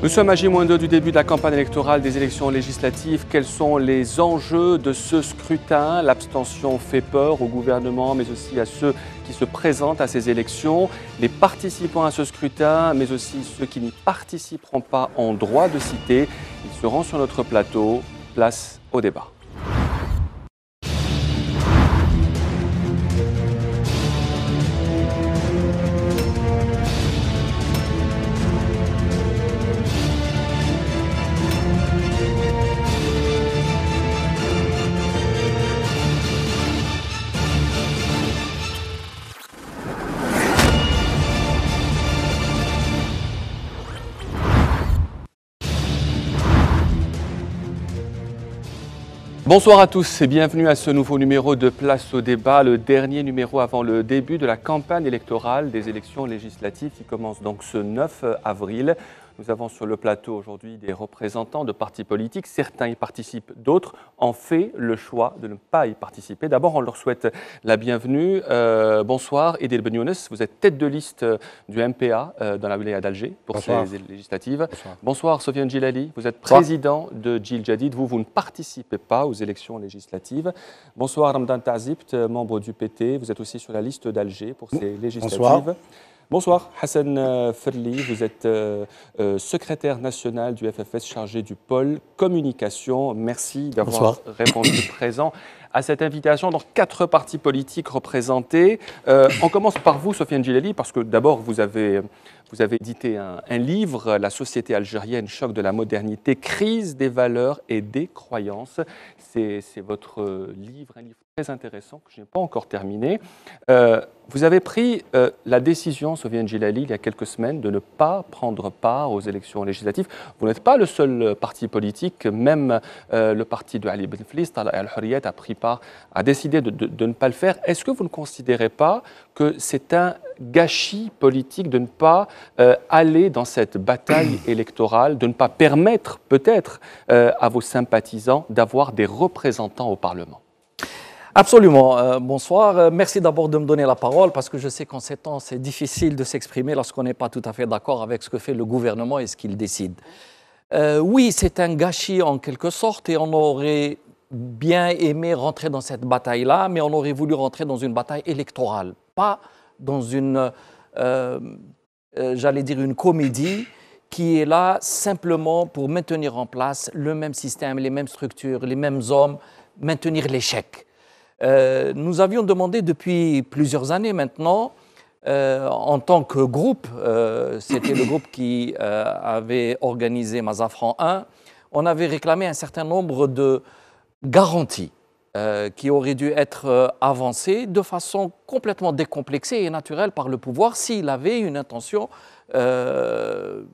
Nous sommes à J-2 du début de la campagne électorale des élections législatives. Quels sont les enjeux de ce scrutin? L'abstention fait peur au gouvernement, mais aussi à ceux qui se présentent à ces élections. Les participants à ce scrutin, mais aussi ceux qui n'y participeront pas, ont droit de citer. Ils seront sur notre plateau. Place au débat. Bonsoir à tous et bienvenue à ce nouveau numéro de Place au débat, le dernier numéro avant le début de la campagne électorale des élections législatives qui commence donc ce 9 avril. Nous avons sur le plateau aujourd'hui des représentants de partis politiques. Certains y participent, d'autres ont fait le choix de ne pas y participer. D'abord, on leur souhaite la bienvenue. Bonsoir, Edil Benyounes, vous êtes tête de liste du MPA dans la wilaya d'Alger pour Bonsoir. ces législatives. Bonsoir. Bonsoir, Sofiane Djilali, vous êtes Bonsoir. président de Djil Jadid. Vous ne participez pas aux élections législatives. Bonsoir, Ramdan Tazibt, membre du PT. Vous êtes aussi sur la liste d'Alger pour ces législatives. Bonsoir. Bonsoir, Hassan Ferli, vous êtes secrétaire national du FFS chargé du pôle communication. Merci d'avoir répondu présent à cette invitation. Donc, 4 partis politiques représentés. On commence par vous, Sofiane Djilali, parce que d'abord, vous avez édité un livre, La société algérienne, choc de la modernité, crise des valeurs et des croyances. C'est votre livre, un livre très intéressant que je n'ai pas encore terminé. Vous avez pris la décision, Sofiane Djilali, il y a quelques semaines, de ne pas prendre part aux élections législatives. Vous n'êtes pas le seul parti politique, même le parti de Ali Benflis, Talaa Al-Hurriyat, a décidé de ne pas le faire. Est-ce que vous ne considérez pas que c'est un gâchis politique de ne pas aller dans cette bataille électorale, de ne pas permettre peut-être à vos sympathisants d'avoir des représentants au Parlement? Absolument. Bonsoir. Merci d'abord de me donner la parole parce que je sais qu'en ces temps, c'est difficile de s'exprimer lorsqu'on n'est pas tout à fait d'accord avec ce que fait le gouvernement et ce qu'il décide. Oui, c'est un gâchis en quelque sorte et on aurait bien aimé rentrer dans cette bataille-là, mais on aurait voulu rentrer dans une bataille électorale, pas dans une, j'allais dire, une comédie qui est là simplement pour maintenir en place le même système, les mêmes structures, les mêmes hommes, maintenir l'échec. Nous avions demandé depuis plusieurs années maintenant, en tant que groupe, c'était le groupe qui avait organisé Mazafran 1, on avait réclamé un certain nombre de garanties qui auraient dû être avancées de façon complètement décomplexée et naturelle par le pouvoir s'il avait une intention de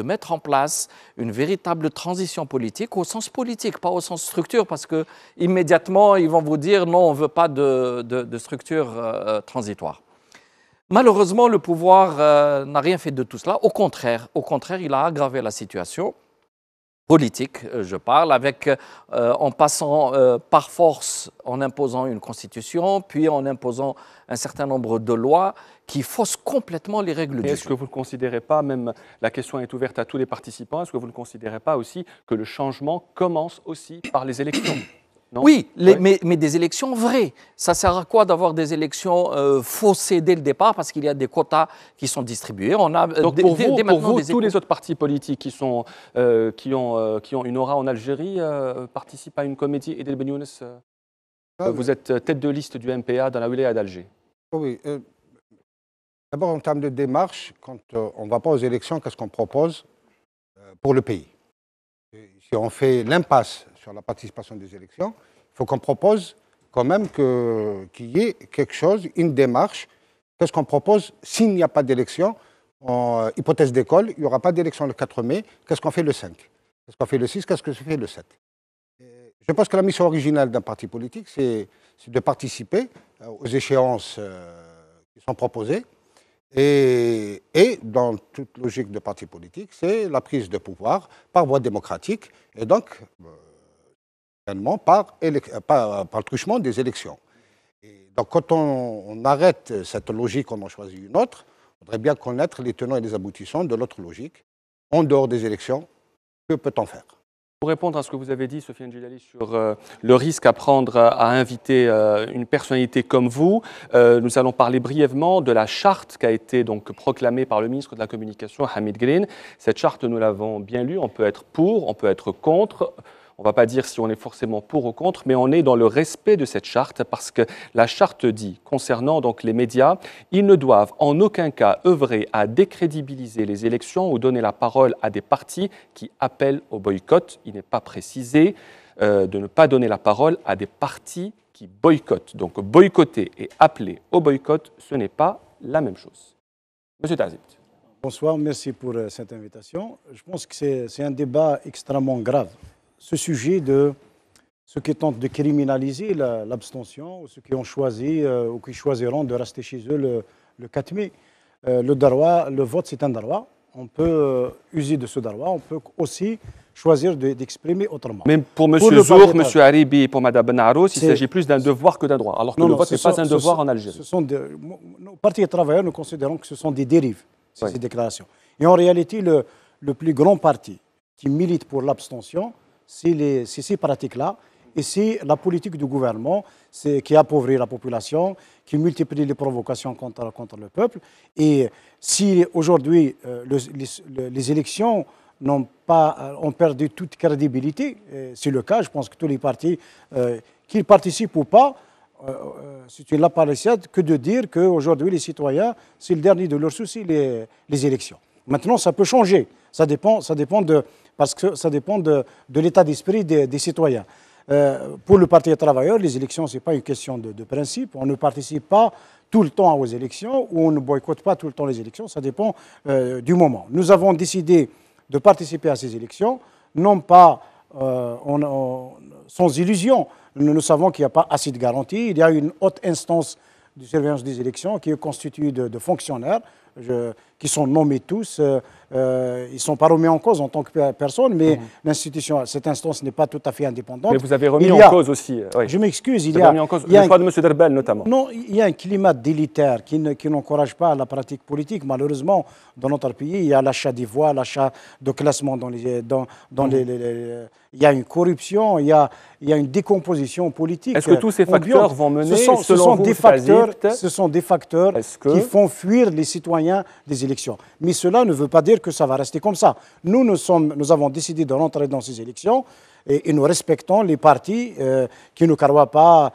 mettre en place une véritable transition politique au sens politique, pas au sens structure, parce que immédiatement ils vont vous dire non, on ne veut pas de structure transitoire. Malheureusement, le pouvoir n'a rien fait de tout cela. Au contraire, il a aggravé la situation politique, je parle, en passant par force, en imposant une constitution, puis en imposant un certain nombre de lois qui faussent complètement les règles du jeu. Est-ce que vous ne considérez pas, même la question est ouverte à tous les participants, est-ce que vous ne considérez pas aussi que le changement commence aussi par les élections? Non? Oui, mais des élections vraies. Ça sert à quoi d'avoir des élections faussées dès le départ parce qu'il y a des quotas qui sont distribués. On a donc pour vous, tous les autres partis politiques qui ont une aura en Algérie participent à une comédie. Edil Benyounes, vous êtes tête de liste du MPA dans la wilaya d'Alger. Oui. D'abord, en termes de démarche, quand on ne va pas aux élections, qu'est-ce qu'on propose pour le pays? Si on fait l'impasse sur la participation des élections, il faut qu'on propose quand même qu'il y ait quelque chose, une démarche. Qu'est-ce qu'on propose s'il n'y a pas d'élection? En hypothèse d'école, il n'y aura pas d'élection le 4 mai. Qu'est-ce qu'on fait le 5? Qu'est-ce qu'on fait le 6? Qu'est-ce que se fait le 7? Je pense que la mission originale d'un parti politique, c'est de participer aux échéances qui sont proposées. Et dans toute logique de parti politique, c'est la prise de pouvoir par voie démocratique et donc par le truchement des élections. Et donc quand on arrête cette logique, on en choisit une autre, on voudrait bien connaître les tenants et les aboutissants de l'autre logique. en dehors des élections, que peut-on faire? Pour répondre à ce que vous avez dit, Sofiane Djellali, sur le risque à prendre à inviter une personnalité comme vous, nous allons parler brièvement de la charte qui a été donc proclamée par le ministre de la Communication, Hamid Green. Cette charte, nous l'avons bien lue, on peut être pour, on peut être contre. On ne va pas dire si on est forcément pour ou contre, mais on est dans le respect de cette charte parce que la charte dit, concernant donc les médias, ils ne doivent en aucun cas œuvrer à décrédibiliser les élections ou donner la parole à des partis qui appellent au boycott. Il n'est pas précisé de ne pas donner la parole à des partis qui boycottent. Donc boycotter et appeler au boycott, ce n'est pas la même chose. Monsieur Tazit. Bonsoir, merci pour cette invitation. Je pense que c'est un débat extrêmement grave. Ce sujet de ceux qui tentent de criminaliser l'abstention, ou ceux qui ont choisi ou qui choisiront de rester chez eux le 4 mai. Le vote, c'est un droit. On peut user de ce droit. On peut aussi choisir d'exprimer autrement. Même pour M. Zour, M. Haribi et pour Mme Benarous, il s'agit plus d'un devoir que d'un droit. Alors que le vote n'est pas un devoir en Algérie. Nos partis travailleurs, nous considérons que ce sont des dérives, ces déclarations. Et en réalité, le plus grand parti qui milite pour l'abstention, c'est ces pratiques-là, et c'est la politique du gouvernement qui appauvrit la population, qui multiplie les provocations contre le peuple. Et si aujourd'hui les élections ont perdu toute crédibilité, c'est le cas, je pense que tous les partis, qu'ils participent ou pas, c'est une lapalissade que de dire qu'aujourd'hui les citoyens, c'est le dernier de leurs soucis, les élections. Maintenant, ça peut changer, ça dépend parce que ça dépend de l'état d'esprit des citoyens. Pour le Parti des travailleurs, les élections, ce n'est pas une question de principe. On ne participe pas tout le temps aux élections ou on ne boycotte pas tout le temps les élections. Ça dépend du moment. Nous avons décidé de participer à ces élections, non pas sans illusion. Nous savons qu'il n'y a pas assez de garanties. Il y a une haute instance de surveillance des élections qui est constituée de fonctionnaires qui sont nommés tous. Ils ne sont pas remis en cause en tant que personne, mais l'institution, cette instance n'est pas tout à fait indépendante. Mais vous avez remis en cause aussi. Oui. Je m'excuse. Il y a remis en cause le choix de M. Derbel, notamment. Non, il y a un climat délitaire qui n'encourage pas la pratique politique. Malheureusement, dans notre pays, il y a l'achat des voix, l'achat de classement il y a une corruption, il y a une décomposition politique. Est-ce que tous ces facteurs vont mener, ce sont des facteurs qui font fuir les citoyens des élections. Mais cela ne veut pas dire que ça va rester comme ça. Nous avons décidé de rentrer dans ces élections et nous respectons les partis qui ne croient pas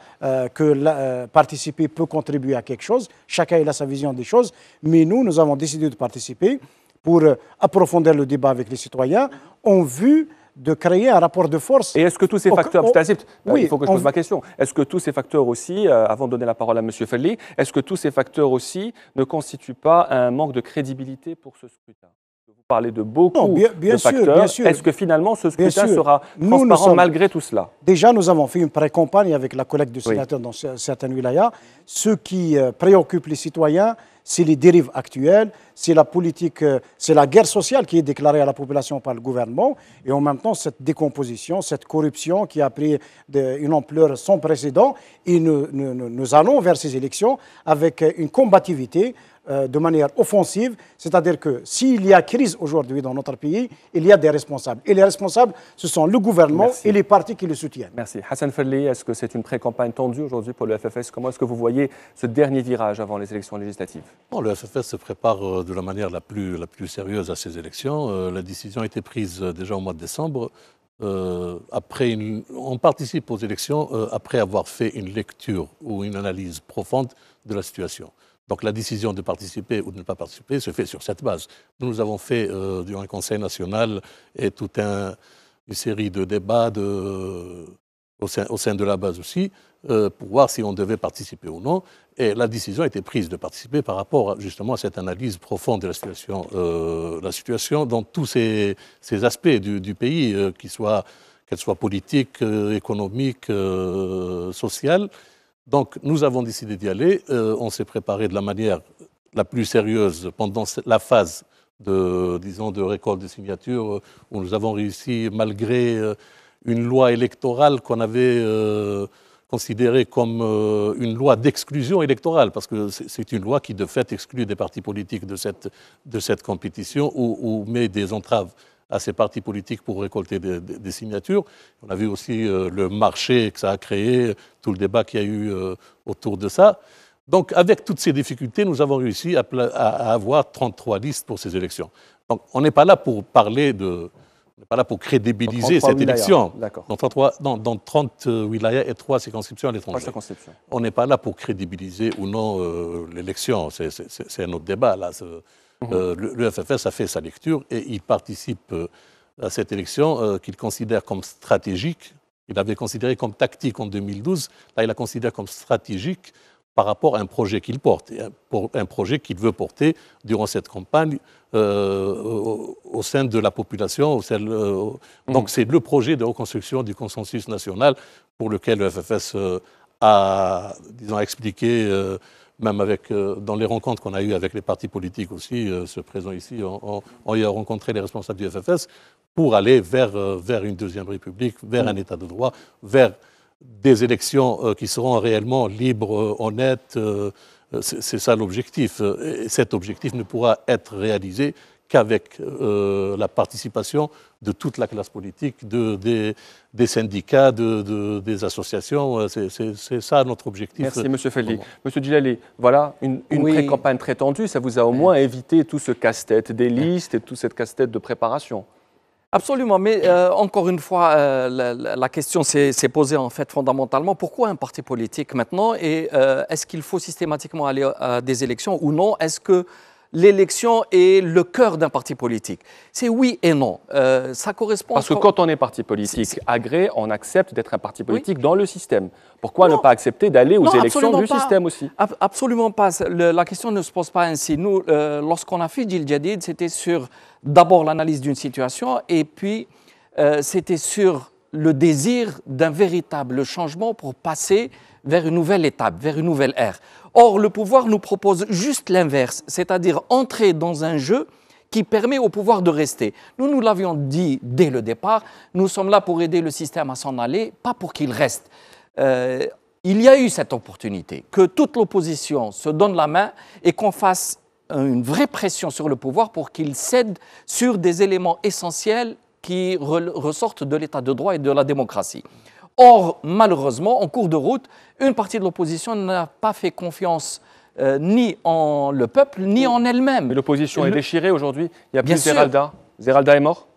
que participer peut contribuer à quelque chose. Chacun a sa vision des choses. Mais nous avons décidé de participer pour approfondir le débat avec les citoyens en vue de créer un rapport de force. Et est-ce que tous ces facteurs, oui, il faut que je pose ma question, est-ce que tous ces facteurs aussi, avant de donner la parole à M. Felli, est-ce que tous ces facteurs aussi ne constituent pas un manque de crédibilité pour ce scrutin? Vous parlez de beaucoup de facteurs. Est-ce que finalement ce scrutin sera transparent malgré tout cela? Déjà, nous avons fait une pré-campagne avec la collecte de sénateurs dans certaines wilayas. Ce qui préoccupe les citoyens, c'est les dérives actuelles, c'est la politique, c'est la guerre sociale qui est déclarée à la population par le gouvernement, et en même temps cette décomposition, cette corruption qui a pris une ampleur sans précédent. Et nous allons vers ces élections avec une combativité de manière offensive, c'est-à-dire que s'il y a crise aujourd'hui dans notre pays, il y a des responsables. Et les responsables, ce sont le gouvernement et les partis qui le soutiennent. Merci. Hassan Felli, est-ce que c'est une pré-campagne tendue aujourd'hui pour le FFS? Comment est-ce que vous voyez ce dernier virage avant les élections législatives? Bon, le FFS se prépare de la manière la plus sérieuse à ces élections. La décision a été prise déjà au mois de décembre. On participe aux élections après avoir fait une lecture ou une analyse profonde de la situation. Donc la décision de participer ou de ne pas participer se fait sur cette base. Nous avons fait durant le Conseil national et toute une série de débats au sein de la base aussi pour voir si on devait participer ou non. Et la décision a été prise de participer par rapport justement à cette analyse profonde de la situation dans tous ces aspects du pays, qu'elle soit politique, économique, sociale. Donc, nous avons décidé d'y aller. On s'est préparé de la manière la plus sérieuse pendant la phase de récolte de signatures, où nous avons réussi, malgré une loi électorale qu'on avait considérée comme une loi d'exclusion électorale, parce que c'est une loi qui, de fait, exclut des partis politiques de cette compétition ou met des entraves à ces partis politiques pour récolter des signatures. On a vu aussi le marché que ça a créé, tout le débat qu'il y a eu autour de ça. Donc, avec toutes ces difficultés, nous avons réussi à avoir 33 listes pour ces élections. Donc, on n'est pas là pour parler de... On n'est pas là pour crédibiliser cette élection. Dans 30 wilayas et 3 circonscriptions à l'étranger. On n'est pas là pour crédibiliser ou non l'élection. C'est un autre débat, là. Le FFS a fait sa lecture et il participe à cette élection qu'il considère comme stratégique. Il avait considéré comme tactique en 2012. Là, il la considère comme stratégique par rapport à un projet qu'il porte, un projet qu'il veut porter durant cette campagne au sein de la population. Donc c'est le projet de reconstruction du consensus national pour lequel le FFS a, disons, expliqué, même dans les rencontres qu'on a eues avec les partis politiques aussi, ceux présents ici, on y a rencontré les responsables du FFS pour aller vers une deuxième république, vers un état de droit, vers des élections qui seront réellement libres, honnêtes. C'est ça l'objectif. Et cet objectif ne pourra être réalisé qu'avec la participation de toute la classe politique, des syndicats, des associations. C'est ça notre objectif. Merci, M. Feldi. M. Djilali, voilà une pré-campagne très tendue. Ça vous a au moins évité tout ce casse-tête des listes et toute cette casse-tête de préparation. Absolument, mais encore une fois, la question s'est posée en fait fondamentalement. Pourquoi un parti politique maintenant et est-ce qu'il faut systématiquement aller à des élections ou non? Est-ce que l'élection est le cœur d'un parti politique? C'est oui et non. Ça correspond... Parce que quand on est parti politique agréé, on accepte d'être un parti politique dans le système. Pourquoi ne pas accepter d'aller aux élections du système aussi? Absolument pas. La question ne se pose pas ainsi. Nous, lorsqu'on a fait Jil Jadid, c'était sur d'abord l'analyse d'une situation et puis c'était sur le désir d'un véritable changement pour passer vers une nouvelle étape, vers une nouvelle ère. Or, le pouvoir nous propose juste l'inverse, c'est-à-dire entrer dans un jeu qui permet au pouvoir de rester. Nous l'avions dit dès le départ, nous sommes là pour aider le système à s'en aller, pas pour qu'il reste. Il y a eu cette opportunité, que toute l'opposition se donne la main et qu'on fasse une vraie pression sur le pouvoir pour qu'il cède sur des éléments essentiels qui ressortent de l'état de droit et de la démocratie. Or, malheureusement, en cours de route, une partie de l'opposition n'a pas fait confiance ni en le peuple, ni en elle-même. Mais l'opposition est déchirée aujourd'hui. Il n'y a plus Zeralda. Zeralda est mort?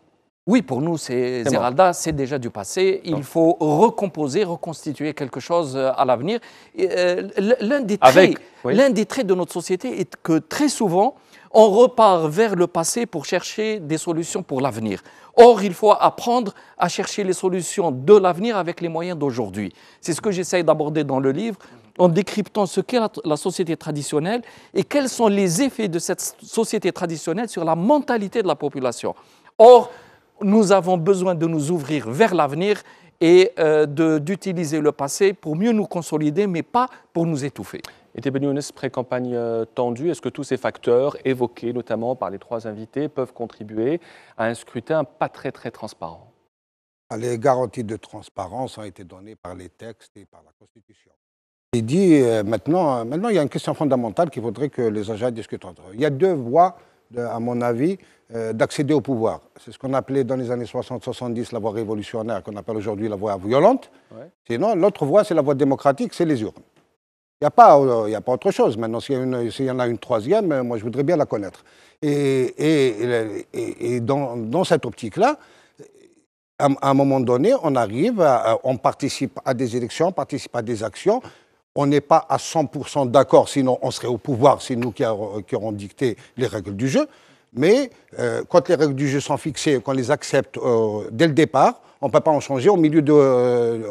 Oui, pour nous, Zeralda, c'est déjà du passé. Il faut recomposer, reconstituer quelque chose à l'avenir. L'un des traits de notre société est que très souvent, on repart vers le passé pour chercher des solutions pour l'avenir. Or, il faut apprendre à chercher les solutions de l'avenir avec les moyens d'aujourd'hui. C'est ce que j'essaye d'aborder dans le livre, en décryptant ce qu'est la société traditionnelle et quels sont les effets de cette société traditionnelle sur la mentalité de la population. Or, nous avons besoin de nous ouvrir vers l'avenir et d'utiliser le passé pour mieux nous consolider, mais pas pour nous étouffer. Et Ben Younes, pré-campagne tendue, est-ce que tous ces facteurs évoqués notamment par les trois invités peuvent contribuer à un scrutin pas très transparent? Les garanties de transparence ont été données par les textes et par la Constitution. Il dit maintenant, il y a une question fondamentale qu'il faudrait que les agents discutent entre eux. Il y a deux voies, à mon avis, d'accéder au pouvoir. C'est ce qu'on appelait dans les années 60-70 la voie révolutionnaire, qu'on appelle aujourd'hui la voie violente. Ouais. Sinon, l'autre voie, c'est la voie démocratique, c'est les urnes. Il n'y a pas autre chose. Maintenant, s'il y en a une troisième, moi, je voudrais bien la connaître. Et dans cette optique-là, à un moment donné, on arrive, on participe à des élections, on participe à des actions. On n'est pas à 100% d'accord, sinon on serait au pouvoir, c'est nous qui aurons dicté les règles du jeu. Mais quand les règles du jeu sont fixées, qu'on les accepte dès le départ, on ne peut pas en changer au milieu de...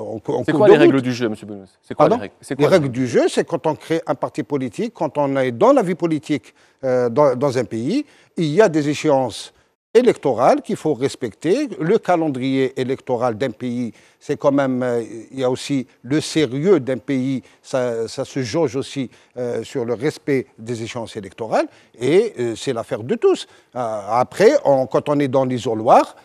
C'est quoi les règles du jeu, M. Benoît? Les règles du jeu, c'est quand on crée un parti politique, quand on est dans la vie politique dans un pays, il y a des échéances électorales qu'il faut respecter. Le calendrier électoral d'un pays, c'est quand même... il y a aussi le sérieux d'un pays, ça se jauge aussi sur le respect des échéances électorales, et c'est l'affaire de tous. Après, quand on est dans l'isoloir,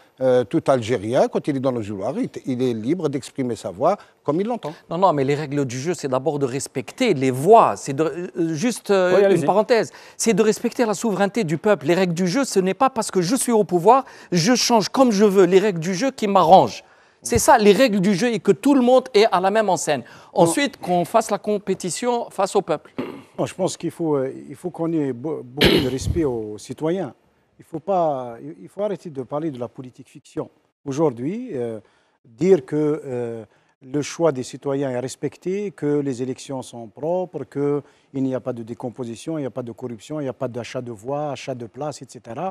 tout Algérien, quand il est dans le jouloir, il est libre d'exprimer sa voix comme il l'entend. Non, non, mais les règles du jeu, c'est d'abord de respecter les voix. C'est juste une parenthèse. C'est de respecter la souveraineté du peuple. Les règles du jeu, ce n'est pas parce que je suis au pouvoir, je change comme je veux les règles du jeu qui m'arrangent. C'est ça, les règles du jeu, et que tout le monde est à la même enseigne. Ensuite, qu'on fasse la compétition face au peuple. Non, je pense qu'il faut qu'on ait beaucoup de respect aux citoyens. Il faut arrêter de parler de la politique fiction. Aujourd'hui, dire que le choix des citoyens est respecté, que les élections sont propres, qu'il n'y a pas de décomposition, il n'y a pas de corruption, il n'y a pas d'achat de voix, achat de places, etc.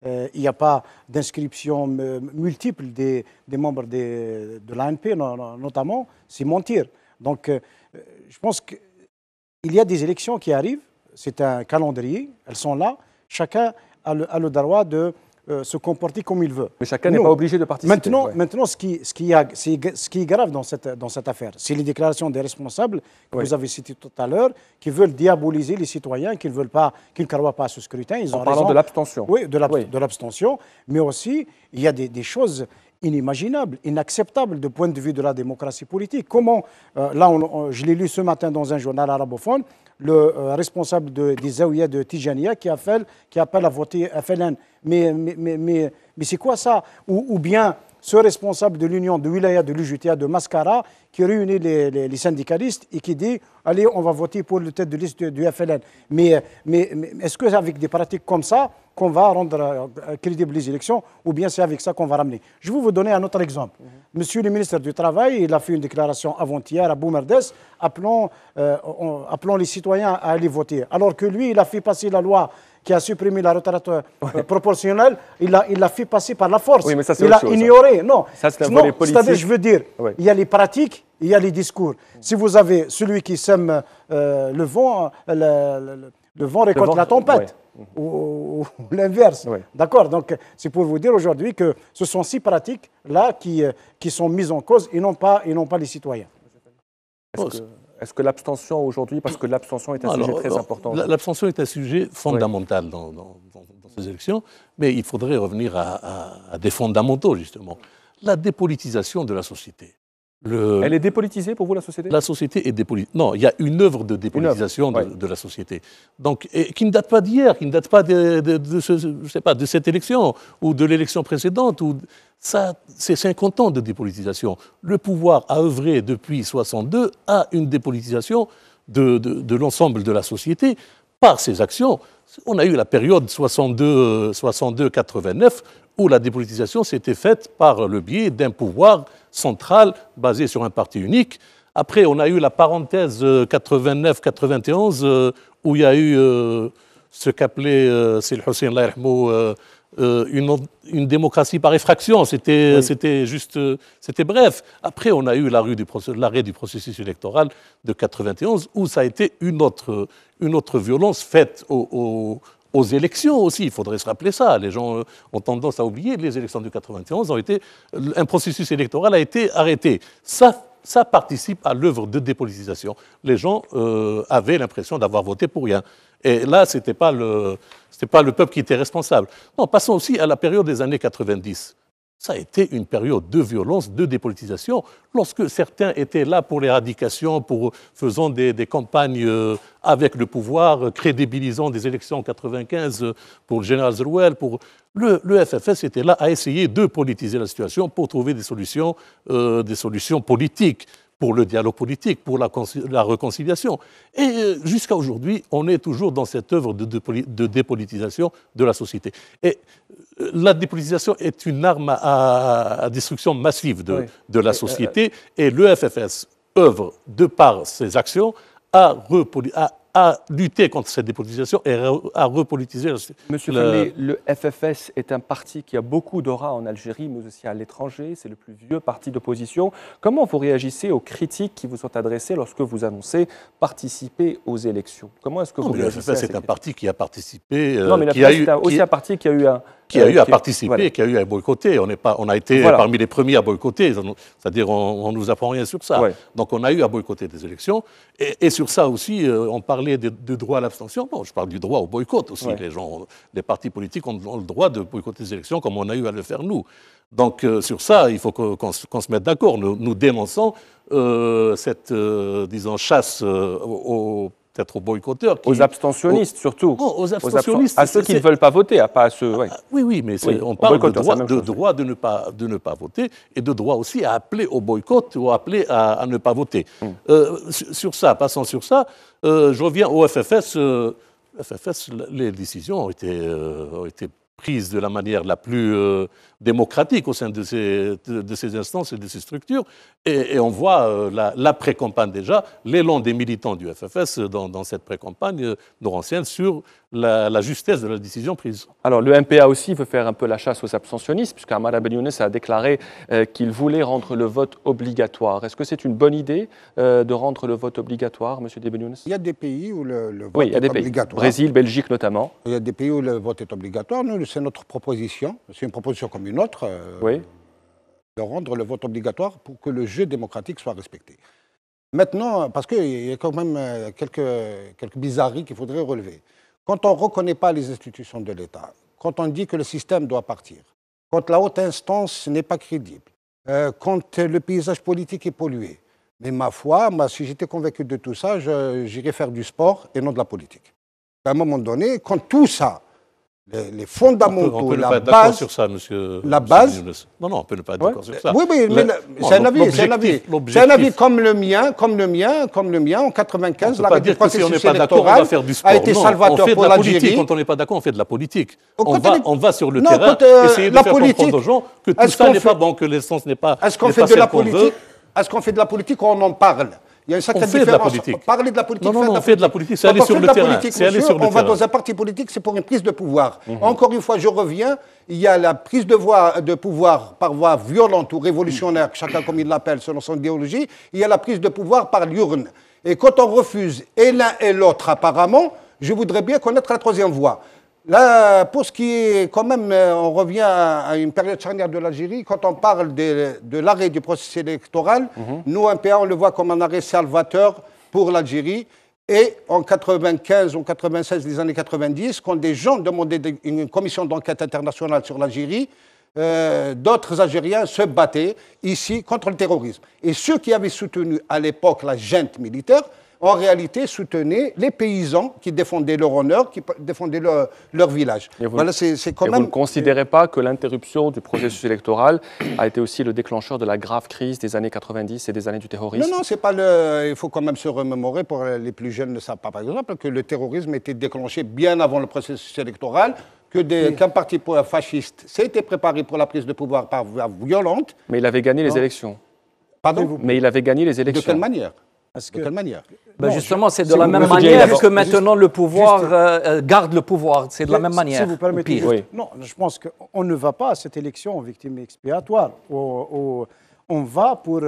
Il n'y a pas d'inscription multiple des membres de l'ANP, notamment, c'est mentir. Donc, je pense qu'il y a des élections qui arrivent, c'est un calendrier, elles sont là, chacun a le droit de se comporter comme il veut. Mais chacun n'est pas obligé de participer. Maintenant, ce qui est grave dans cette affaire, c'est les déclarations des responsables que vous avez citées tout à l'heure, qui veulent diaboliser les citoyens, qui ne croient pas à ce scrutin. Ils ont parlant de l'abstention. Oui, de l'abstention, mais aussi, il y a des choses inimaginables, inacceptables du point de vue de la démocratie politique. Comment, je l'ai lu ce matin dans un journal arabophone, le responsable des Zaouïas de Tijania qui appelle à voter FLN. Mais c'est quoi ça? Ou bien ce responsable de l'union de Wilaya de l'UJTA de Mascara qui réunit les syndicalistes et qui dit « Allez, on va voter pour le tête de liste du FLN ». Mais est-ce que c'est avec des pratiques comme ça qu'on va rendre crédibles les élections, ou bien c'est avec ça qu'on va ramener? Je vais vous donner un autre exemple. Monsieur le ministre du Travail, il a fait une déclaration avant-hier à Boumerdes appelant les citoyens à aller voter. Alors que lui, il a fait passer la loi qui a supprimé la retraite proportionnelle, il l'a fait passer par la force. Oui, mais ça, c'est il autre a chose, ignoré. Non, ça, c'est un volet politique. C'est-à-dire, je veux dire, il y a les pratiques, il y a les discours. Si vous avez celui qui sème le vent récolte la tempête. Ou l'inverse. D'accord? Donc, c'est pour vous dire aujourd'hui que ce sont ces pratiques-là qui sont mises en cause et non pas les citoyens. Est-ce que l'abstention aujourd'hui, parce que l'abstention est un sujet très important. L'abstention est un sujet fondamental dans ces élections, mais il faudrait revenir à des fondamentaux, justement. La dépolitisation de la société. Elle est dépolitisée pour vous, la société? La société est dépolitisée. Non, il y a une œuvre de dépolitisation de la société. Donc, qui ne date pas d'hier, qui ne date pas de cette élection ou de l'élection précédente. Ça, c'est 50 ans de dépolitisation. Le pouvoir a œuvré depuis 1962 à une dépolitisation de l'ensemble de la société par ses actions. On a eu la période 62-89 où la dépolitisation s'était faite par le biais d'un pouvoir central basé sur un parti unique. Après, on a eu la parenthèse 89-91 où il y a eu ce qu'appelait Sil Hussein Allah yarhamou, une démocratie par effraction. C'était bref. Après, on a eu l'arrêt du processus électoral de 91 où ça a été une autre violence faite aux élections aussi, il faudrait se rappeler ça. Les gens ont tendance à oublier, les élections de 91 un processus électoral a été arrêté. Ça participe à l'œuvre de dépolitisation. Les gens avaient l'impression d'avoir voté pour rien. Et là, ce n'était pas le peuple qui était responsable. Non, passons aussi à la période des années 90. Ça a été une période de violence, de dépolitisation. Lorsque certains étaient là pour l'éradication, faisant des campagnes avec le pouvoir, crédibilisant des élections en 95 pour le général Zerouel, le FFS était là à essayer de politiser la situation pour trouver des solutions politiques, pour le dialogue politique, pour la réconciliation. Et jusqu'à aujourd'hui, on est toujours dans cette œuvre de dépolitisation de la société. Et la dépolitisation est une arme à destruction massive de la société, et le FFS œuvre, de par ses actions, à lutter contre cette dépolitisation et à repolitiser la société. Monsieur Fellé, le FFS est un parti qui a beaucoup d'aura en Algérie, mais aussi à l'étranger. C'est le plus vieux parti d'opposition. Comment vous réagissez aux critiques qui vous sont adressées lorsque vous annoncez participer aux élections? Comment est-ce que vous réagissez? Le FFS est un parti qui a participé. Non, mais le FFS est aussi un parti qui a eu qui a eu à participer, qui a eu à boycotter. On a été parmi les premiers à boycotter, c'est-à-dire on ne nous apprend rien sur ça. Donc on a eu à boycotter des élections. Et sur ça aussi, on parlait de droit à l'abstention. Non, je parle du droit au boycott aussi. Les partis politiques ont le droit de boycotter des élections comme on a eu à le faire nous. Donc sur ça, il faut qu'on se mette d'accord. Nous dénonçons cette, disons, chasse peut-être aux boycotteurs. Aux abstentionnistes surtout. Non, aux abstentionnistes. À ceux qui ne veulent pas voter, pas à ceux... Oui, mais on parle de droit de ne pas voter et de droit aussi à appeler au boycott ou à appeler à ne pas voter. Sur ça, passons sur ça, je reviens au FFS. Les décisions ont été prises de la manière la plus démocratique au sein de ces instances et de ces structures. Et on voit la pré-campagne déjà, l'élan des militants du FFS dans cette pré-campagne nourancienne sur la justesse de la décision prise. Alors le MPA aussi veut faire un peu la chasse aux abstentionnistes, puisque Amara Benyounès a déclaré qu'il voulait rendre le vote obligatoire. Est-ce que c'est une bonne idée de rendre le vote obligatoire, M. Benyounès? Il y a des pays où le vote est obligatoire. Brésil, Belgique notamment. Il y a des pays où le vote est obligatoire. Nous, c'est notre proposition. C'est une proposition comme une autre. De rendre le vote obligatoire pour que le jeu démocratique soit respecté. Maintenant, parce qu'il y a quand même quelques bizarreries qu'il faudrait relever. Quand on ne reconnaît pas les institutions de l'État, quand on dit que le système doit partir, quand la haute instance n'est pas crédible, quand le paysage politique est pollué, mais ma foi, si j'étais convaincu de tout ça, j'irais faire du sport et non de la politique. À un moment donné, quand tout ça, les fondamentaux, on peut la ne pas être base... d'accord sur ça, monsieur... La base... Non, on peut ne pas être d'accord sur ça. Oui, mais c'est un avis, c'est un avis. C'est un avis comme le mien, en 95, l'arrêt du processus électoral a été salvateur pour l'Algérie. Quand on n'est pas d'accord, on fait de la politique. On va sur le terrain, essayer de faire comprendre aux gens que tout ça n'est pas bon, que l'essence n'est pas... Est-ce qu'on fait de la politique? Est-ce qu'on fait de la politique ou on en parle? Il y a une sacrée différence. Parler de la politique, on fait de la politique, c'est aller sur le terrain. On va dans un parti politique, c'est pour une prise de pouvoir. Encore une fois, je reviens, il y a la prise de pouvoir par voie violente ou révolutionnaire, chacun comme il l'appelle selon son idéologie, il y a la prise de pouvoir par l'urne. Et quand on refuse et l'un et l'autre apparemment, je voudrais bien connaître la troisième voie. Là, pour ce qui est quand même, on revient à une période charnière de l'Algérie, quand on parle de l'arrêt du processus électoral, nous, MPA, on le voit comme un arrêt salvateur pour l'Algérie. Et en 95 ou 96, les années 90, quand des gens demandaient une commission d'enquête internationale sur l'Algérie, d'autres Algériens se battaient ici contre le terrorisme. Et ceux qui avaient soutenu à l'époque la junte militaire, en réalité, soutenaient les paysans qui défendaient leur honneur, qui défendaient leur village. Vous ne considérez pas que l'interruption du processus électoral a été aussi le déclencheur de la grave crise des années 90 et des années du terrorisme? Non, c'est pas le... Il faut quand même se remémorer, pour les plus jeunes ne savent pas, par exemple, que le terrorisme était déclenché bien avant le processus électoral, qu'un parti fasciste s'était préparé pour la prise de pouvoir par voie violente. Mais il avait gagné les élections. Pardon? Mais il avait gagné les élections. De quelle manière? De quelle manière? Justement, c'est de la même manière que maintenant le pouvoir garde le pouvoir. C'est de la même manière. Si vous permettez, non, je pense qu'on ne va pas à cette élection en victime expiatoire. On va pour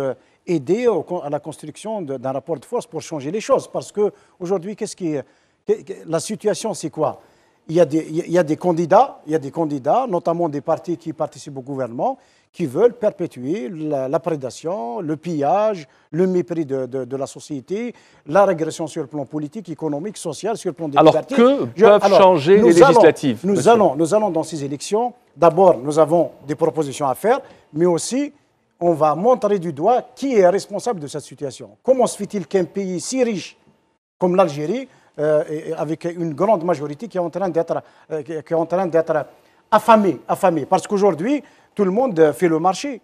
aider à la construction d'un rapport de force pour changer les choses. Parce qu'aujourd'hui, la situation, c'est quoi? Il y a des candidats, notamment des partis qui participent au gouvernement, qui veulent perpétuer la prédation, le pillage, le mépris de la société, la régression sur le plan politique, économique, social, sur le plan des libertés. Alors que peuvent changer les législatives? Nous allons dans ces élections. D'abord, nous avons des propositions à faire, mais aussi, on va montrer du doigt qui est responsable de cette situation. Comment se fait-il qu'un pays si riche comme l'Algérie, avec une grande majorité qui est en train d'être affamée? Parce qu'aujourd'hui, tout le monde fait le marché,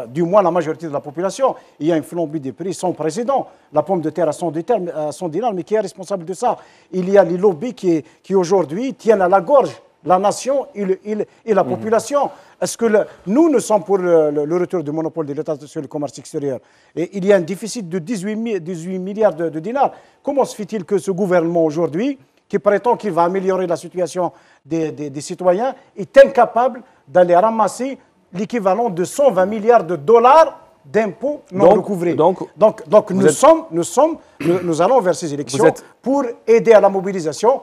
du moins la majorité de la population. Il y a une flambée des prix sans précédent. La pomme de terre à 100 dinars, mais qui est responsable de ça? Il y a les lobbies qui aujourd'hui tiennent à la gorge la nation et la population. Est-ce que nous sommes pour le retour du monopole de l'État sur le commerce extérieur? Et il y a un déficit de 18 milliards de dinars. Comment se fait-il que ce gouvernement aujourd'hui, qui prétend qu'il va améliorer la situation des citoyens, est incapable d'aller ramasser l'équivalent de 120 milliards de dollars d'impôts non recouvrés? Donc nous allons vers ces élections pour aider à la mobilisation,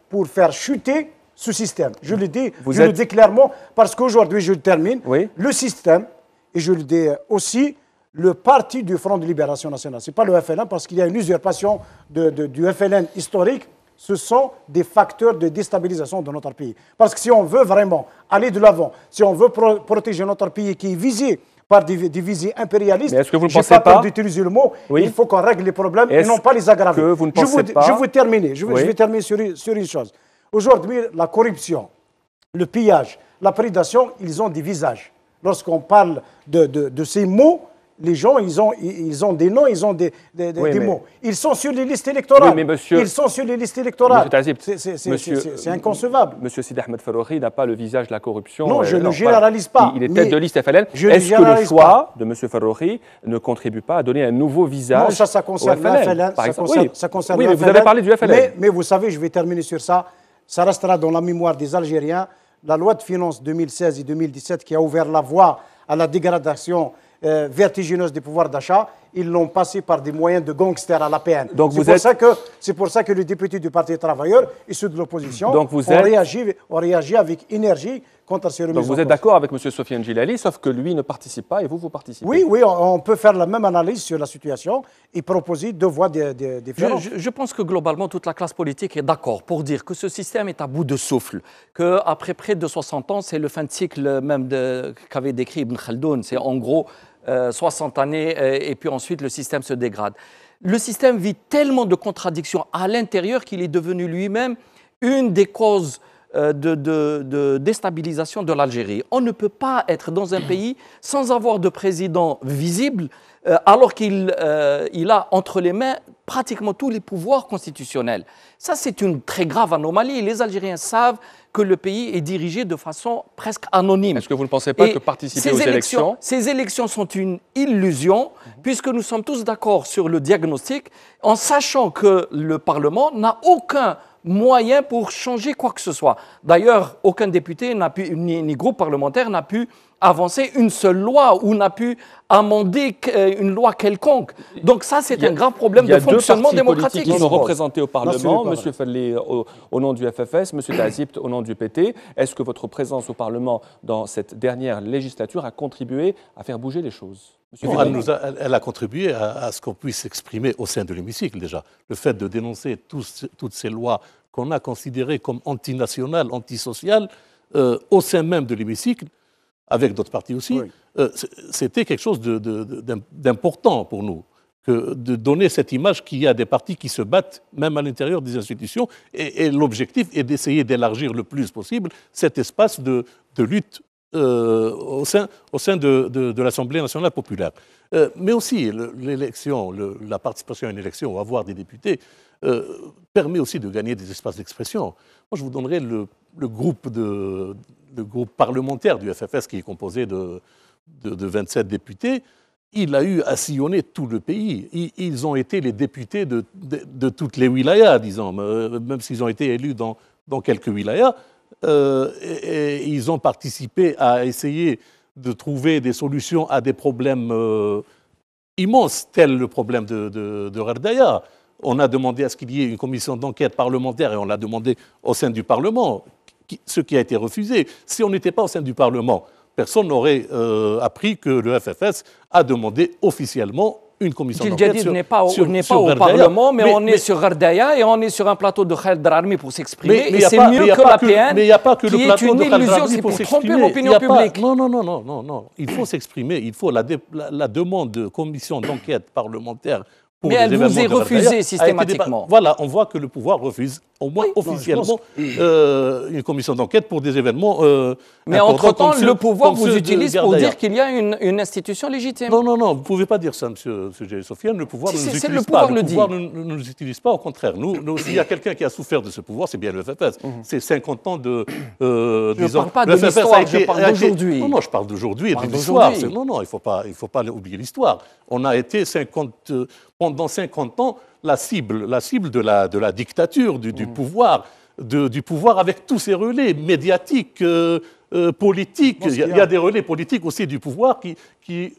pour faire chuter ce système. Je le dis, le dis clairement, parce qu'aujourd'hui, je termine, le système, et je le dis aussi, le parti du Front de Libération Nationale, ce n'est pas le FLN, parce qu'il y a une usurpation du FLN historique, ce sont des facteurs de déstabilisation de notre pays. Parce que si on veut vraiment aller de l'avant, si on veut protéger notre pays qui est visé par des visées impérialistes, je n'ai pas peur d'utiliser le mot, il faut qu'on règle les problèmes et non pas les aggraver. Je vais terminer, je vais terminer sur une chose. Aujourd'hui, la corruption, le pillage, la prédation, ils ont des visages. Lorsqu'on parle de ces mots, les gens, ils ont des noms, ils ont des mots. Ils sont sur les listes électorales. Ils sont sur les listes électorales. C'est inconcevable. Monsieur Sidi Ahmed Faroukhi n'a pas le visage de la corruption. Non, je ne généralise pas. Il est tête de liste FLN. Est-ce que le choix de monsieur Faroukhi ne contribue pas à donner un nouveau visage? Non, ça concerne le FLN. Ça concerne oui, mais vous avez parlé du FLN. Mais vous savez, je vais terminer sur ça. Ça restera dans la mémoire des Algériens. La loi de finances 2016 et 2017 qui a ouvert la voie à la dégradation vertigineuse des pouvoirs d'achat, ils l'ont passé par des moyens de gangsters à l'APN. C'est pour ça que les députés du Parti travailleur et ceux de l'opposition ont réagi avec énergie contre ces remises. Donc vous êtes d'accord avec M. Sofiane Djilali, sauf que lui ne participe pas et vous participez. Oui, on peut faire la même analyse sur la situation et proposer deux voies différentes. Je pense que globalement, toute la classe politique est d'accord pour dire que ce système est à bout de souffle, qu'après près de 60 ans, c'est le fin de cycle même qu'avait décrit Ibn Khaldoun. C'est en gros 60 années et puis ensuite le système se dégrade. Le système vit tellement de contradictions à l'intérieur qu'il est devenu lui-même une des causes de déstabilisation de l'Algérie. On ne peut pas être dans un pays sans avoir de président visible alors qu'il a entre les mains pratiquement tous les pouvoirs constitutionnels. Ça, c'est une très grave anomalie. Les Algériens savent que le pays est dirigé de façon presque anonyme. Est-ce que vous ne pensez pas que participer aux élections... Ces élections sont une illusion, puisque nous sommes tous d'accord sur le diagnostic, en sachant que le Parlement n'a aucun moyen pour changer quoi que ce soit. D'ailleurs, aucun député n'a pu, ni groupe parlementaire n'a pu avancer une seule loi ou n'a pu amender une loi quelconque. Donc ça, c'est un grave problème de fonctionnement démocratique. Ils sont représentés au Parlement, M. Fadli au nom du FFS, M. Tazipt au nom du PT. Est-ce que votre présence au Parlement dans cette dernière législature a contribué à faire bouger les choses? Elle a contribué à ce qu'on puisse s'exprimer au sein de l'hémicycle déjà. Le fait de dénoncer toutes ces lois qu'on a considérées comme antinationales, antisociales, au sein même de l'hémicycle, avec d'autres partis aussi, c'était quelque chose d'important pour nous, de donner cette image qu'il y a des partis qui se battent même à l'intérieur des institutions, et l'objectif est d'essayer d'élargir le plus possible cet espace de lutte au sein de l'Assemblée nationale populaire. Mais aussi, l'élection, la participation à une élection ou avoir des députés permet aussi de gagner des espaces d'expression. Moi, je vous donnerai le groupe parlementaire du FFS qui est composé de 27 députés. Il a eu à sillonner tout le pays. Ils ont été les députés de toutes les wilayas, disons, même s'ils ont été élus dans quelques wilayas. Et ils ont participé à essayer de trouver des solutions à des problèmes immenses, tels le problème de Rardaya. On a demandé à ce qu'il y ait une commission d'enquête parlementaire et on l'a demandé au sein du Parlement, ce qui a été refusé. Si on n'était pas au sein du Parlement, personne n'aurait appris que le FFS a demandé officiellement une commission d'enquête n'est pas au Parlement, mais on est sur Rardaya et on est sur un plateau de Khaled Dararmi pour s'exprimer. Et c'est mieux que l'APN, mais il n'y a pas que le plateau de Khaled Dararmi pour tromper l'opinion publique. Non. Il faut s'exprimer. Il faut la demande de commission d'enquête parlementaire. Mais elle vous est refusée systématiquement. Voilà, on voit que le pouvoir refuse, au moins officiellement, une commission d'enquête pour des événements mais entre-temps, le pouvoir vous utilise pour dire qu'il y a une institution légitime. Non, vous ne pouvez pas dire ça, M. Sofiane. Le pouvoir ne nous utilise pas. Le pouvoir ne nous utilise pas, au contraire. S'il y a quelqu'un qui a souffert de ce pouvoir, c'est bien le FFS. C'est 50 ans de... je ne parle pas de l'histoire, je parle d'aujourd'hui. Non, je parle d'aujourd'hui et de l'histoire. Non, il ne faut pas oublier l'histoire. On a été pendant 50 ans la cible de la dictature, du pouvoir, du pouvoir avec tous ses relais médiatiques, politiques. Il y a des relais politiques aussi du pouvoir qui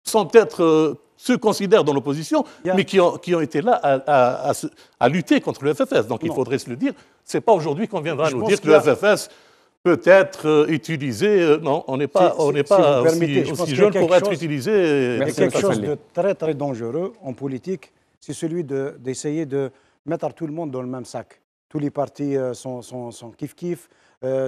sans être se considèrent dans l'opposition, mais qui ont été là à lutter contre le FFS. Donc il faudrait se le dire, Ce n'est pas aujourd'hui qu'on viendra nous dire que le FFS peut être utilisé. Non, on n'est pas, aussi jeune pour être utilisé. Il y a quelque chose de très, très dangereux en politique, c'est celui d'essayer de mettre tout le monde dans le même sac. Tous les partis sont kiff-kiff,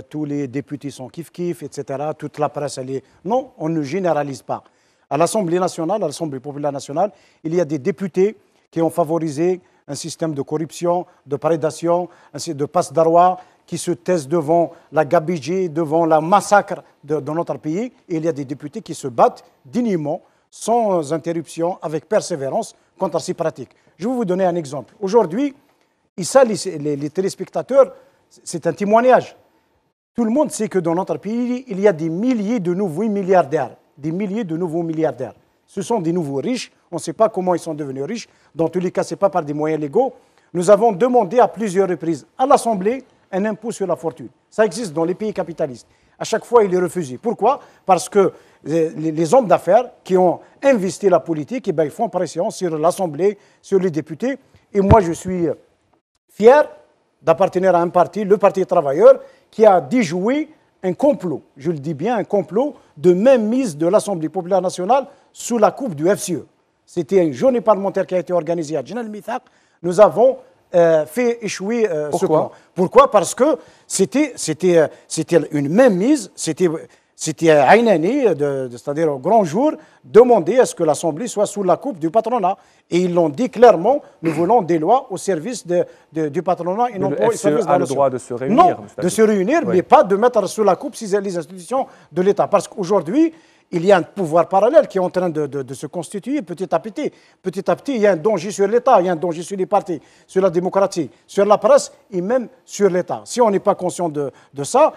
tous les députés sont kiff-kiff, etc. Toute la presse, elle est... Non, on ne généralise pas. À l'Assemblée nationale, à l'Assemblée populaire nationale, il y a des députés qui ont favorisé un système de corruption, de prédation, de passe-d'arroi, qui se taisent devant la gabegie, devant la massacre de notre pays. Et il y a des députés qui se battent dignement, sans interruption, avec persévérance, contre ces pratiques. Je vais vous donner un exemple. Aujourd'hui, les téléspectateurs, c'est un témoignage. Tout le monde sait que dans notre pays, il y a des milliers de nouveaux milliardaires. Des milliers de nouveaux milliardaires. Ce sont des nouveaux riches. On ne sait pas comment ils sont devenus riches. Dans tous les cas, ce n'est pas par des moyens légaux. Nous avons demandé à plusieurs reprises à l'Assemblée un impôt sur la fortune. Ça existe dans les pays capitalistes. À chaque fois, il est refusé. Pourquoi? Parce que les hommes d'affaires qui ont investi la politique, ils font pression sur l'Assemblée, sur les députés. Et moi, je suis fier d'appartenir à un parti, le Parti travailleur, qui a déjoué un complot, je le dis bien, un complot de mainmise de l'Assemblée populaire nationale sous la coupe du FCE. C'était une journée parlementaire qui a été organisée à Djenal Mithaq. Nous avons fait échouer ce plan. Pourquoi? Parce que c'était une mainmise, c'était à une année, c'est-à-dire au grand jour, demander à ce que l'Assemblée soit sous la coupe du patronat. Et ils l'ont dit clairement, nous voulons des lois au service du patronat et non pas au service de la nation. Le droit de se réunir. Non, de se réunir, oui, mais pas de mettre sous la coupe les institutions de l'État. Parce qu'aujourd'hui, il y a un pouvoir parallèle qui est en train de se constituer petit à petit. Petit à petit, il y a un danger sur l'État, il y a un danger sur les partis, sur la démocratie, sur la presse et même sur l'État. Si on n'est pas conscient de ça,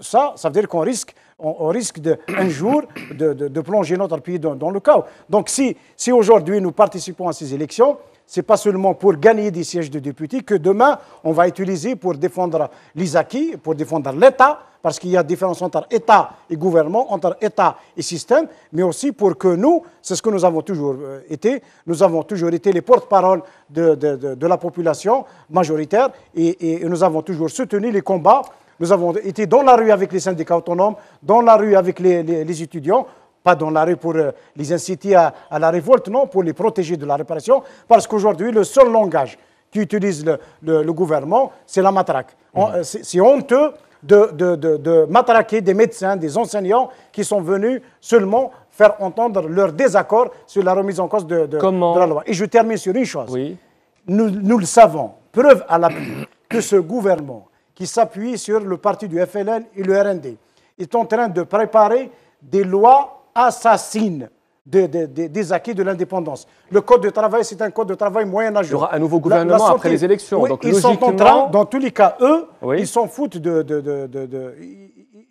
ça veut dire qu'on risque un jour de plonger notre pays dans le chaos. Donc si aujourd'hui nous participons à ces élections, ce n'est pas seulement pour gagner des sièges de députés que demain on va utiliser pour défendre les acquis, pour défendre l'État, parce qu'il y a différence entre État et gouvernement, entre État et système, mais aussi pour que nous, c'est ce que nous avons toujours été les porte-parole de la population majoritaire et nous avons toujours soutenu les combats. Nous avons été dans la rue avec les syndicats autonomes, dans la rue avec les étudiants, pas dans la rue pour les inciter à la révolte, non, pour les protéger de la répression, parce qu'aujourd'hui, le seul langage qu'utilise le gouvernement, c'est la matraque. C'est honteux de matraquer des médecins, des enseignants qui sont venus seulement faire entendre leur désaccord sur la remise en cause de la loi. Et je termine sur une chose. Oui. Nous le savons, preuve à l'appui, que ce gouvernement qui s'appuie sur le parti du FLN et le RND est en train de préparer des lois assassines des acquis de l'indépendance. Le code de travail, c'est un code de travail moyenâgeux. Il y aura un nouveau gouvernement après les élections. Oui, donc ils sont en train, dans tous les cas, eux, oui, ils s'en foutent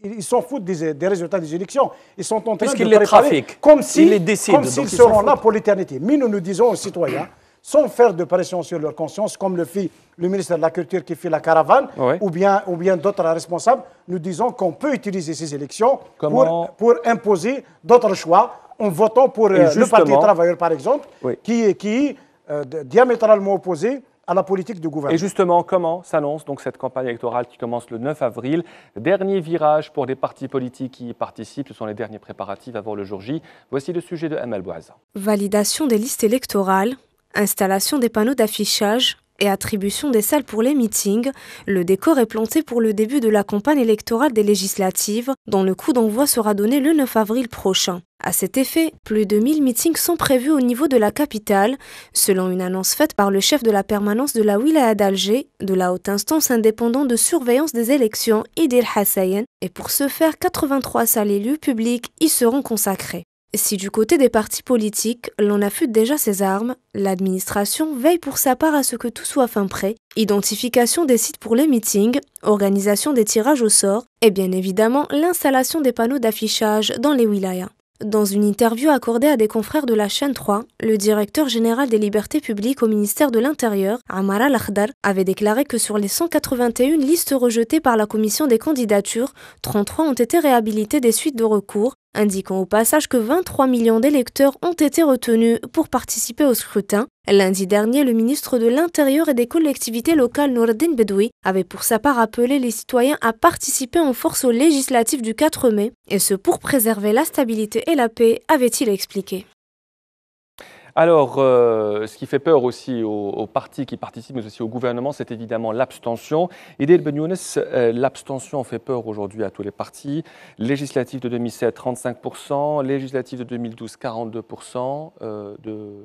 ils s'en foutent des résultats des élections. Ils sont en train de les trafiquent, comme s'ils seront là foutent pour l'éternité. Mais nous disons aux citoyens, sans faire de pression sur leur conscience, comme le fait le ministre de la Culture qui fait la caravane, oui, ou bien d'autres responsables, nous disons qu'on peut utiliser ces élections pour imposer d'autres choix, en votant pour le Parti travailleur, par exemple, oui, qui est diamétralement opposé à la politique du gouvernement. Et justement, comment s'annonce donc cette campagne électorale qui commence le 9 avril? Dernier virage pour les partis politiques qui y participent. Ce sont les derniers préparatifs avant le jour J. Voici le sujet de Amel Bouaza. Validation des listes électorales, installation des panneaux d'affichage et attribution des salles pour les meetings, le décor est planté pour le début de la campagne électorale des législatives, dont le coup d'envoi sera donné le 9 avril prochain. À cet effet, plus de 1000 meetings sont prévus au niveau de la capitale, selon une annonce faite par le chef de la permanence de la wilaya d'Alger, de la haute instance indépendante de surveillance des élections, Idil Hassayen, et pour ce faire, 83 salles et lieux publics y seront consacrés. Si du côté des partis politiques, l'on affûte déjà ses armes, l'administration veille pour sa part à ce que tout soit fin prêt, identification des sites pour les meetings, organisation des tirages au sort et bien évidemment l'installation des panneaux d'affichage dans les wilayas. Dans une interview accordée à des confrères de la chaîne 3, le directeur général des libertés publiques au ministère de l'Intérieur, Amara Lakhdar, avait déclaré que sur les 181 listes rejetées par la commission des candidatures, 33 ont été réhabilitées des suites de recours, indiquant au passage que 23 millions d'électeurs ont été retenus pour participer au scrutin. Lundi dernier, le ministre de l'Intérieur et des collectivités locales, Noureddine Bedoui, avait pour sa part appelé les citoyens à participer en force aux législatives du 4 mai, et ce pour préserver la stabilité et la paix, avait-il expliqué. Alors, ce qui fait peur aussi aux partis qui participent, mais aussi au gouvernement, c'est évidemment l'abstention. Idel Ben Younes, l'abstention fait peur aujourd'hui à tous les partis. Législative de 2007, 35%. Législative de 2012, 42%.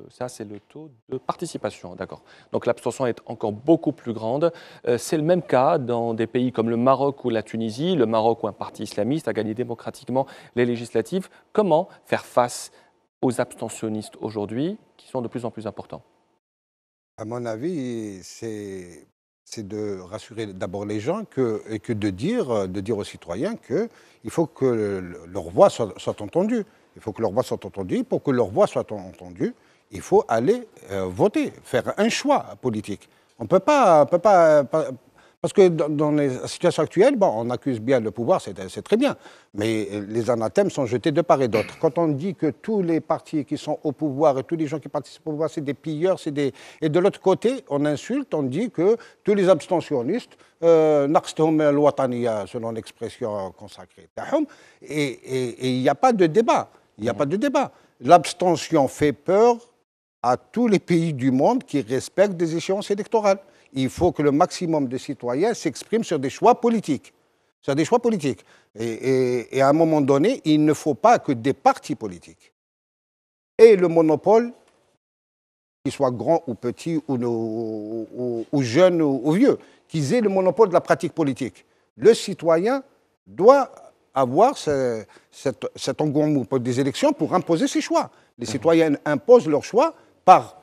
Ça, c'est le taux de participation, d'accord. Donc l'abstention est encore beaucoup plus grande. C'est le même cas dans des pays comme le Maroc ou la Tunisie. Le Maroc, où un parti islamiste a gagné démocratiquement les législatives. Comment faire face aux abstentionnistes aujourd'hui, qui sont de plus en plus importants? À mon avis, c'est de rassurer d'abord les gens et que de dire aux citoyens qu'il faut que leur voix soit entendue. Il faut que leur voix soit entendue. Pour que leur voix soit entendue, il faut aller voter, faire un choix politique. On ne peut pas parce que dans les situations actuelles, bon, on accuse bien le pouvoir, c'est très bien, mais les anathèmes sont jetés de part et d'autre. Quand on dit que tous les partis qui sont au pouvoir et tous les gens qui participent au pouvoir, c'est des pilleurs, et de l'autre côté, on insulte, on dit que tous les abstentionnistes, selon l'expression consacrée, et il n'y a pas de débat. Il n'y a pas de débat. L'abstention fait peur à tous les pays du monde qui respectent des échéances électorales. Il faut que le maximum de citoyens s'expriment sur des choix politiques. Sur des choix politiques. Et à un moment donné, il ne faut pas que des partis politiques aient le monopole, qu'ils soient grands ou petits, ou jeunes ou vieux, qu'ils aient le monopole de la pratique politique. Le citoyen doit avoir cet engouement pour des élections pour imposer ses choix. Les citoyens imposent leurs choix par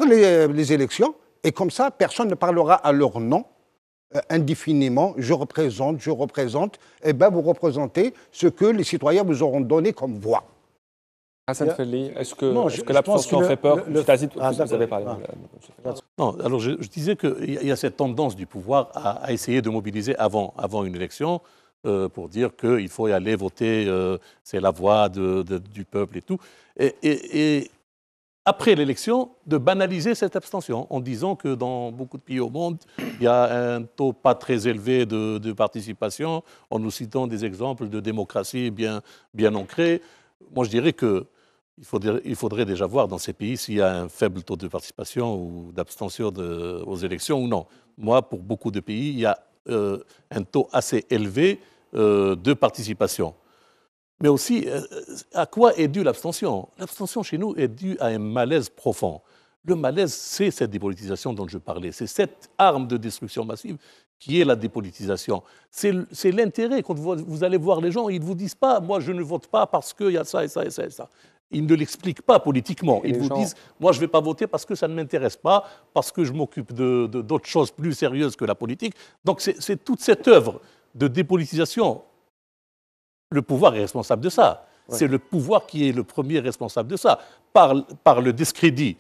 les élections. Et comme ça, personne ne parlera à leur nom indéfiniment. Je représente. Eh bien, vous représentez ce que les citoyens vous auront donné comme voix. Hassan Felli, est-ce que l'abstention fait peur? Vous avez parlé. Non, alors je disais qu'il y a cette tendance du pouvoir à essayer de mobiliser avant une élection pour dire qu'il faut y aller voter, c'est la voix du peuple et tout. Et après l'élection, de banaliser cette abstention en disant que dans beaucoup de pays au monde, il y a un taux pas très élevé de participation, en nous citant des exemples de démocratie bien ancrée. Moi, je dirais qu'il faudrait déjà voir dans ces pays s'il y a un faible taux de participation ou d'abstention aux élections ou non. Moi, pour beaucoup de pays, il y a un taux assez élevé de participation. Mais aussi, à quoi est due l'abstention? L'abstention chez nous est due à un malaise profond. Le malaise, c'est cette dépolitisation dont je parlais. C'est cette arme de destruction massive qui est la dépolitisation. C'est l'intérêt. Quand vous allez voir les gens, ils ne vous disent pas « moi, je ne vote pas parce qu'il y a ça et ça et ça et ça ». Ils ne l'expliquent pas politiquement. Ils vous disent « moi, je ne vais pas voter parce que ça ne m'intéresse pas, parce que je m'occupe d'autres choses plus sérieuses que la politique ». Donc, c'est toute cette œuvre de dépolitisation. Le pouvoir est responsable de ça. Ouais. C'est le pouvoir qui est le premier responsable de ça. Par le discrédit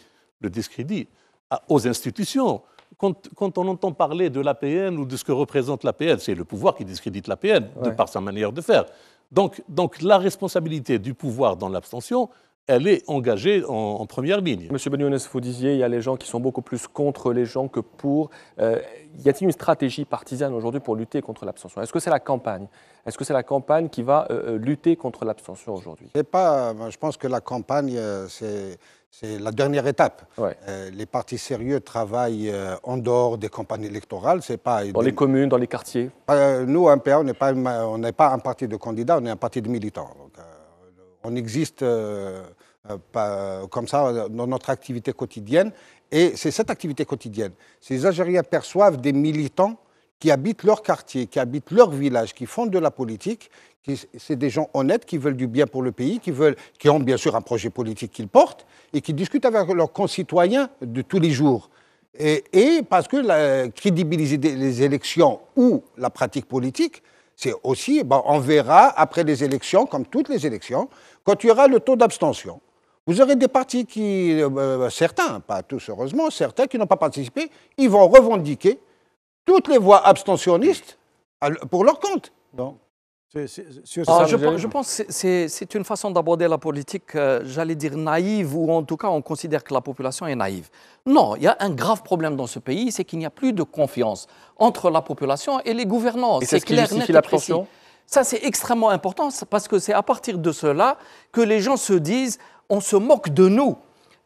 aux institutions. Quand on entend parler de l'APN ou de ce que représente l'APN, c'est le pouvoir qui discrédite l'APN, de par sa manière de faire. Donc la responsabilité du pouvoir dans l'abstention, elle est engagée en première ligne. Monsieur Ben Younes, vous disiez, il y a les gens qui sont beaucoup plus contre les gens que pour. Y a-t-il une stratégie partisane aujourd'hui pour lutter contre l'abstention? Est-ce que c'est la campagne? Est-ce que c'est la campagne qui va lutter contre l'abstention aujourd'hui? Je pense que la campagne, c'est la dernière étape. Ouais. Les partis sérieux travaillent en dehors des campagnes électorales. C'est pas dans les communes, dans les quartiers? Nous, MPA, on n'est pas un parti de candidats, on est un parti de militants. Donc, on existe comme ça dans notre activité quotidienne. Et c'est cette activité quotidienne. Ces Algériens perçoivent des militants qui habitent leur quartier, qui habitent leur village, qui font de la politique. C'est des gens honnêtes qui veulent du bien pour le pays, qui ont bien sûr un projet politique qu'ils portent et qui discutent avec leurs concitoyens de tous les jours. Et parce que crédibiliser les élections ou la pratique politique, c'est aussi, on verra après les élections, comme toutes les élections, quand il y aura le taux d'abstention. Vous aurez des partis certains, pas tous heureusement, certains qui n'ont pas participé, ils vont revendiquer toutes les voix abstentionnistes pour leur compte. Je pense que c'est une façon d'aborder la politique, j'allais dire naïve, ou en tout cas on considère que la population est naïve. Non, il y a un grave problème dans ce pays, c'est qu'il n'y a plus de confiance entre la population et les gouvernants. C'est clair, net et précis. Ça, c'est extrêmement important parce que c'est à partir de cela que les gens se disent on se moque de nous.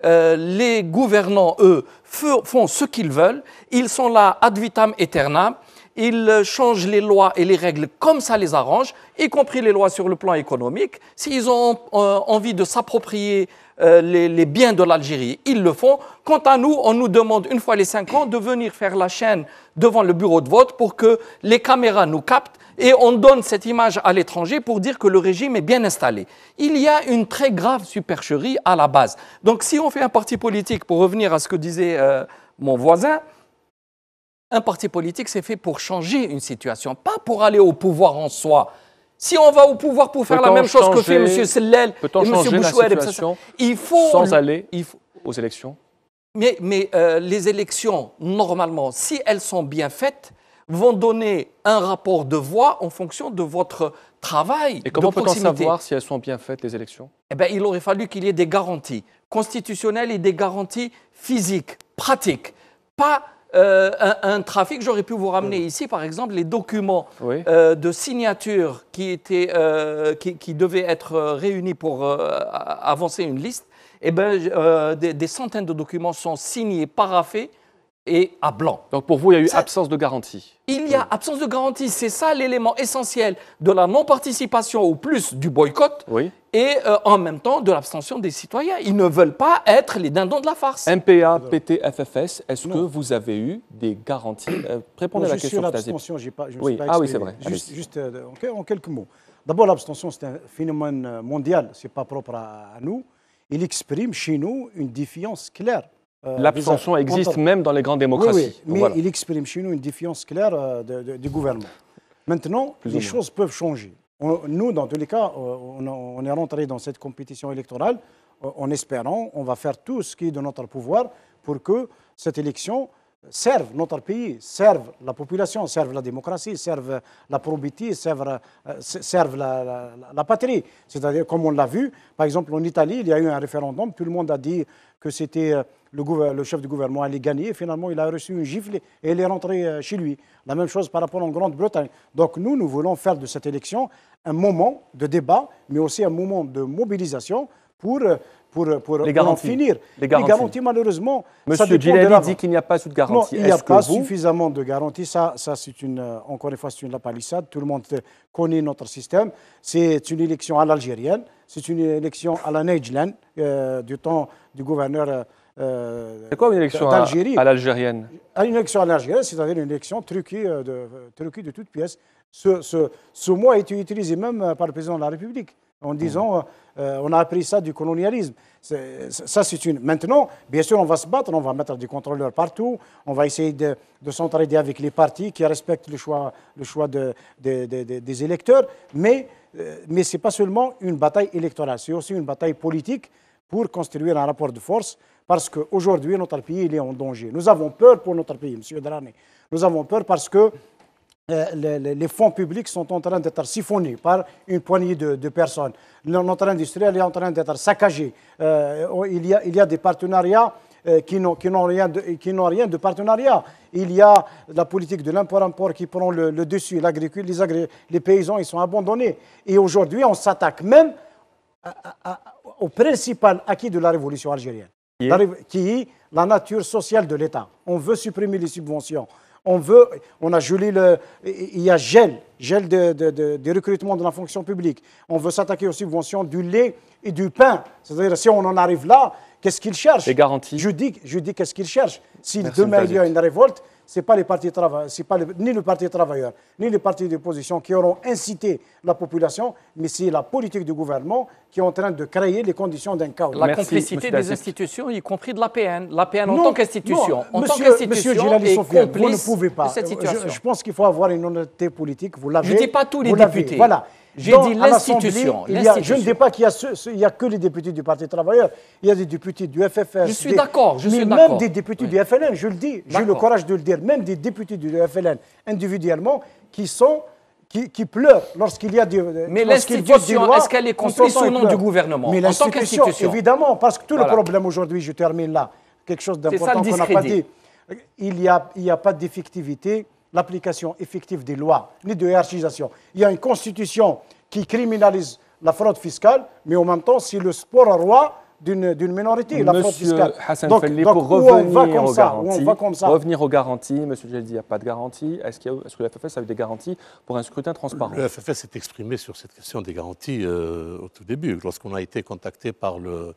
Les gouvernants, eux, font ce qu'ils veulent. Ils sont là ad vitam aeternam. Ils changent les lois et les règles comme ça les arrange, y compris les lois sur le plan économique. S'ils ont envie de s'approprier les biens de l'Algérie, ils le font. Quant à nous, on nous demande une fois les 5 ans de venir faire la chaîne devant le bureau de vote pour que les caméras nous captent et on donne cette image à l'étranger pour dire que le régime est bien installé. Il y a une très grave supercherie à la base. Donc si on fait un parti politique, pour revenir à ce que disait mon voisin, un parti politique, c'est fait pour changer une situation, pas pour aller au pouvoir en soi. Si on va au pouvoir pour faire la même chose que fait M. Sellel et M. Bouchouer, il faut... Sans aller aux élections. Mais les élections, normalement, si elles sont bien faites, vont donner un rapport de voix en fonction de votre travail. Et comment peut-on savoir si elles sont bien faites, les élections? Eh bien, il aurait fallu qu'il y ait des garanties constitutionnelles et des garanties physiques, pratiques, pas... un trafic, j'aurais pu vous ramener ici, par exemple, les documents de signature qui devaient être réunis pour avancer une liste. Eh bien, des centaines de documents sont signés, paraphés et à blanc. Donc pour vous, il y a eu absence de garantie. Il y a absence de garantie. C'est ça l'élément essentiel de la non-participation ou plus du boycott. Oui. Et en même temps de l'abstention des citoyens. Ils ne veulent pas être les dindons de la farce. MPA, PT, FFS, est-ce que vous avez eu des garanties? Répondez à la question. L'abstention, je ne me suis pas Ah oui, c'est vrai. Juste en quelques mots. D'abord, l'abstention, c'est un phénomène mondial. Ce n'est pas propre à nous. Il exprime chez nous une défiance claire. L'abstention existe même dans les grandes démocraties. Oui, mais voilà. Il exprime chez nous une défiance claire du gouvernement. Maintenant, les choses peuvent changer. Nous, dans tous les cas, on est rentré dans cette compétition électorale en espérant, on va faire tout ce qui est de notre pouvoir pour que cette élection serve notre pays, serve la population, serve la démocratie, serve la probité, serve la patrie. C'est-à-dire, comme on l'a vu, par exemple, en Italie, il y a eu un référendum, tout le monde a dit que c'était le chef du gouvernement allait gagner, et finalement, il a reçu une gifle et il est rentré chez lui. La même chose par rapport en Grande-Bretagne. Donc nous voulons faire de cette élection un moment de débat, mais aussi un moment de mobilisation pour en finir. Les garanties, malheureusement, Monsieur Djilali dit qu'il n'y a pas de garantie. Non, il n'y a pas suffisamment de garanties. Ça c'est encore une fois, c'est une palissade. Tout le monde connaît notre système. C'est une élection à l'algérienne. C'est une élection à la Nejlan, du temps du gouverneur c'est quoi une élection à l'algérienne? Une élection à l'algérienne, c'est-à-dire une élection truquée de toutes pièces. Ce mot a été utilisé même par le président de la République en disant on a appris ça du colonialisme. Maintenant, bien sûr, on va se battre, on va mettre des contrôleurs partout, on va essayer de s'entraider avec les partis qui respectent le choix des électeurs, mais ce n'est pas seulement une bataille électorale, c'est aussi une bataille politique pour construire un rapport de force, parce qu'aujourd'hui, notre pays il est en danger. Nous avons peur pour notre pays, M. Drane. Nous avons peur parce que les fonds publics sont en train d'être siphonnés par une poignée de personnes. Notre industrie est en train d'être saccagée. Il y a des partenariats qui n'ont rien de partenariat. Il y a la politique de l'import-import qui prend le dessus. Les paysans, ils sont abandonnés. Et aujourd'hui, on s'attaque même au principal acquis de la révolution algérienne, qui est la nature sociale de l'État. On veut supprimer les subventions. On a gelé il y a gel des recrutements de la fonction publique. On veut s'attaquer aux subventions du lait et du pain. C'est-à-dire, si on en arrive là, qu'est-ce qu'ils cherchent? Les garanties. Je dis qu'est-ce qu'ils cherchent. Si demain il y a une révolte, ce n'est pas les partis ni le Parti travailleur, ni les partis d'opposition qui auront incité la population, mais c'est la politique du gouvernement qui est en train de créer les conditions d'un chaos. La complicité des institutions, y compris de l'APN. L'APN en tant qu'institution. Monsieur Djilali Sofiane, vous ne pouvez pas. Je pense qu'il faut avoir une honnêteté politique. Vous l'avez. Je ne dis pas tous les députés. Voilà. J'ai dit l'institution. Je ne dis pas qu'il y a que les députés du Parti travailleur. Il y a des députés du FFS. Je suis d'accord. Même des députés du FLN, je le dis. J'ai le courage de le dire. Même des députés du FLN individuellement qui qui pleure lorsqu'il y a des... Mais l'institution, est-ce qu'elle est complice au nom du gouvernement? Mais l'institution, évidemment, parce que tout le problème aujourd'hui, je termine là, quelque chose d'important qu'on n'a pas dit, il n'y a pas d'effectivité, l'application effective des lois, ni de hiérarchisation. Il y a une constitution qui criminalise la fraude fiscale, mais en même temps, c'est le sport roi d'une minorité, la fraude fiscale. Hassan Felli, pour revenir aux garanties, Monsieur Djeldi, il n'y a pas de garantie. Est-ce que le FFS a eu des garanties pour un scrutin transparent? Le FFS s'est exprimé sur cette question des garanties au tout début, lorsqu'on a été contacté par le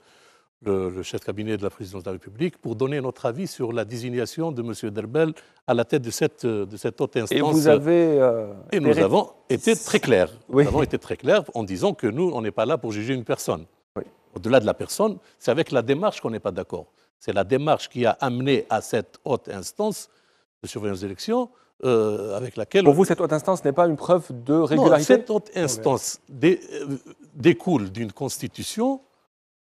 chef de cabinet de la présidence de la République pour donner notre avis sur la désignation de M. Derbel à la tête de cette haute instance. Et vous avez... Et nous avons été très clairs. Oui. Nous avons été très clairs en disant que nous, on n'est pas là pour juger une personne. Oui. Au-delà de la personne, c'est avec la démarche qu'on n'est pas d'accord. C'est la démarche qui a amené à cette haute instance de surveillance des élections avec laquelle... Pour vous, cette haute instance n'est pas une preuve de régularité? Non, cette haute instance découle d'une constitution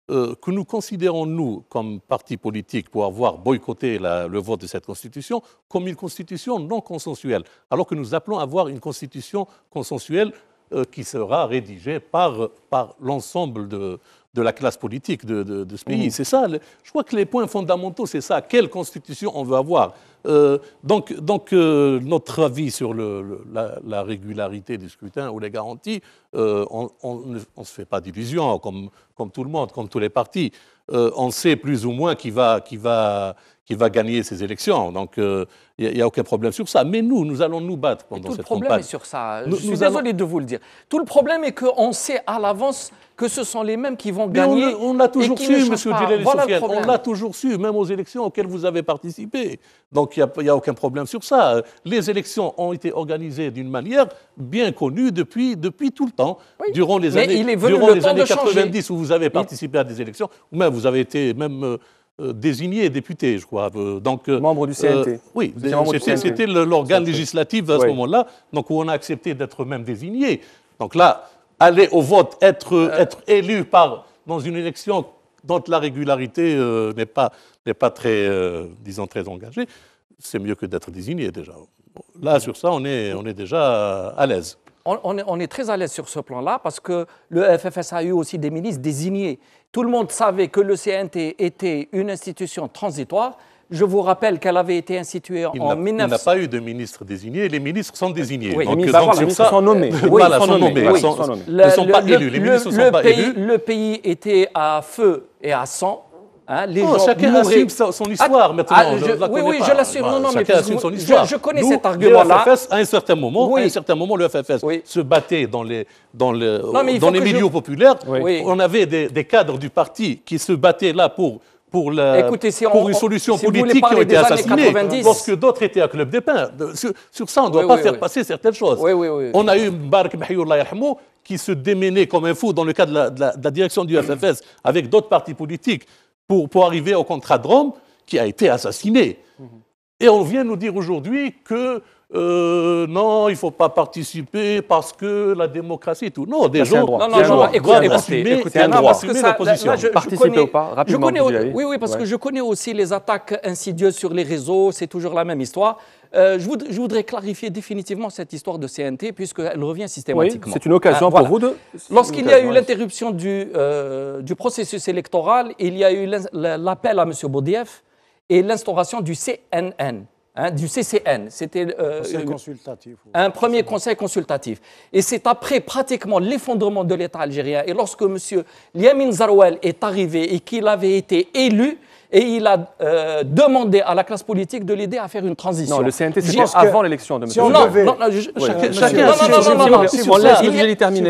que nous considérons, nous, comme parti politique, pour avoir boycotté le vote de cette constitution, comme une constitution non consensuelle, alors que nous appelons à avoir une constitution consensuelle qui sera rédigée par l'ensemble de la classe politique de ce pays. C'est ça, je crois que les points fondamentaux, c'est ça. Quelle constitution on veut avoir? Donc notre avis sur la régularité du scrutin ou les garanties, on ne se fait pas d'illusions, comme tout le monde, comme tous les partis. On sait plus ou moins qui va gagner ces élections. Donc, il n'y a aucun problème sur ça. Mais nous allons nous battre pendant cette campagne. Tout le problème est sur ça. Je suis désolé de vous le dire. Tout le problème est qu'on sait à l'avance que ce sont les mêmes qui vont gagner. On l'a toujours su, M. Djelali Sofiane. On l'a toujours su, même aux élections auxquelles vous avez participé. Donc, il n'y a aucun problème sur ça. Les élections ont été organisées d'une manière bien connue depuis tout le temps. Oui. Durant les années 90 où vous avez participé à des élections, ou même vous avez été même désigné député, je crois. Donc, membre du CNT. Oui, c'était l'organe législatif à ce moment-là, donc où on a accepté d'être même désigné. Donc là, aller au vote, être élu dans une élection dont la régularité n'est pas très, disons, très engagée, c'est mieux que d'être désigné déjà. Là, sur ça, on est déjà à l'aise. On est très à l'aise sur ce plan-là parce que le FFS a eu aussi des ministres désignés. Tout le monde savait que le CNT était une institution transitoire. Je vous rappelle qu'elle avait été instituée en 1900. Il n'a pas eu de ministre désigné, les ministres sont désignés. Oui, donc, les ministres sont nommés. Oui, ils sont nommés. Ils ne sont pas élus, les ministres ne sont pas élus. Le pays était à feu et à sang. Hein, chacun assume son histoire maintenant. Oui, je l'assume. Non, mais assume son histoire. Je connais cet argument-là. À un certain moment, le FFS se battait dans les milieux populaires. Oui. On avait des cadres du parti qui se battaient là pour une solution politique qui ont été assassinés, lorsque d'autres étaient à Club des Pins. Sur ça, on ne doit pas faire passer certaines choses. On a eu Mbarak Mahioullah Yarhamou qui se démenait comme un fou dans le cadre de la direction du FFS avec d'autres partis politiques pour arriver au contrat de Rome, qui a été assassiné. Et on vient nous dire aujourd'hui que non, il ne faut pas participer parce que la démocratie et tout. Non, des gens doivent assumer leur position. Participer ou pas, rapidement. Oui, parce que je connais aussi les attaques insidieuses sur les réseaux, c'est toujours la même histoire. Je voudrais clarifier définitivement cette histoire de CNT puisqu'elle revient systématiquement. Oui, c'est une occasion pour vous de... Lorsqu'il y a eu l'interruption du processus électoral, il y a eu l'appel à M. Boudiaf et l'instauration du CNN. Du CCN, c'était un premier conseil consultatif. Et c'est après pratiquement l'effondrement de l'État algérien et lorsque M. Liamin Zarouel est arrivé et qu'il avait été élu, et il a demandé à la classe politique de l'aider à faire une transition. Non, le CNT, c'était avant l'élection de M.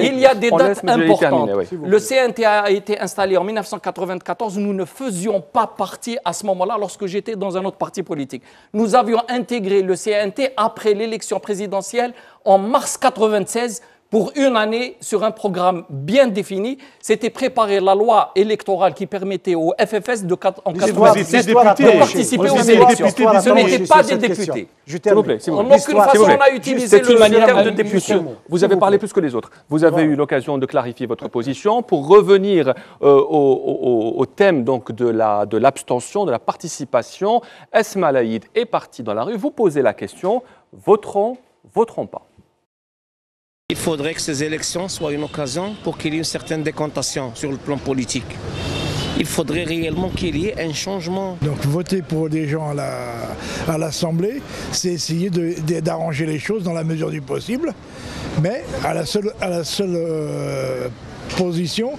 Il y a des dates importantes. Le CNT a été installé en 1994. Nous ne faisions pas partie à ce moment-là lorsque j'étais dans un autre parti politique. Nous avions intégré le CNT après l'élection présidentielle en mars 1996 pour une année sur un programme bien défini. C'était préparer la loi électorale qui permettait au FFS de participer aux élections. Ce n'étaient pas des députés. S'il vous plaît. En aucune façon, on a utilisé le terme de député. Vous avez parlé plus que les autres. Vous avez eu l'occasion de clarifier votre position. Pour revenir au thème donc, de l'abstention, de la participation, Esma Laïd est partie dans la rue. Vous posez la question, voteront pas? faudrait que ces élections soient une occasion pour qu'il y ait une certaine décantation sur le plan politique. Il faudrait réellement qu'il y ait un changement. Donc voter pour des gens à l'Assemblée, c'est essayer d'arranger les choses dans la mesure du possible, mais à la seule position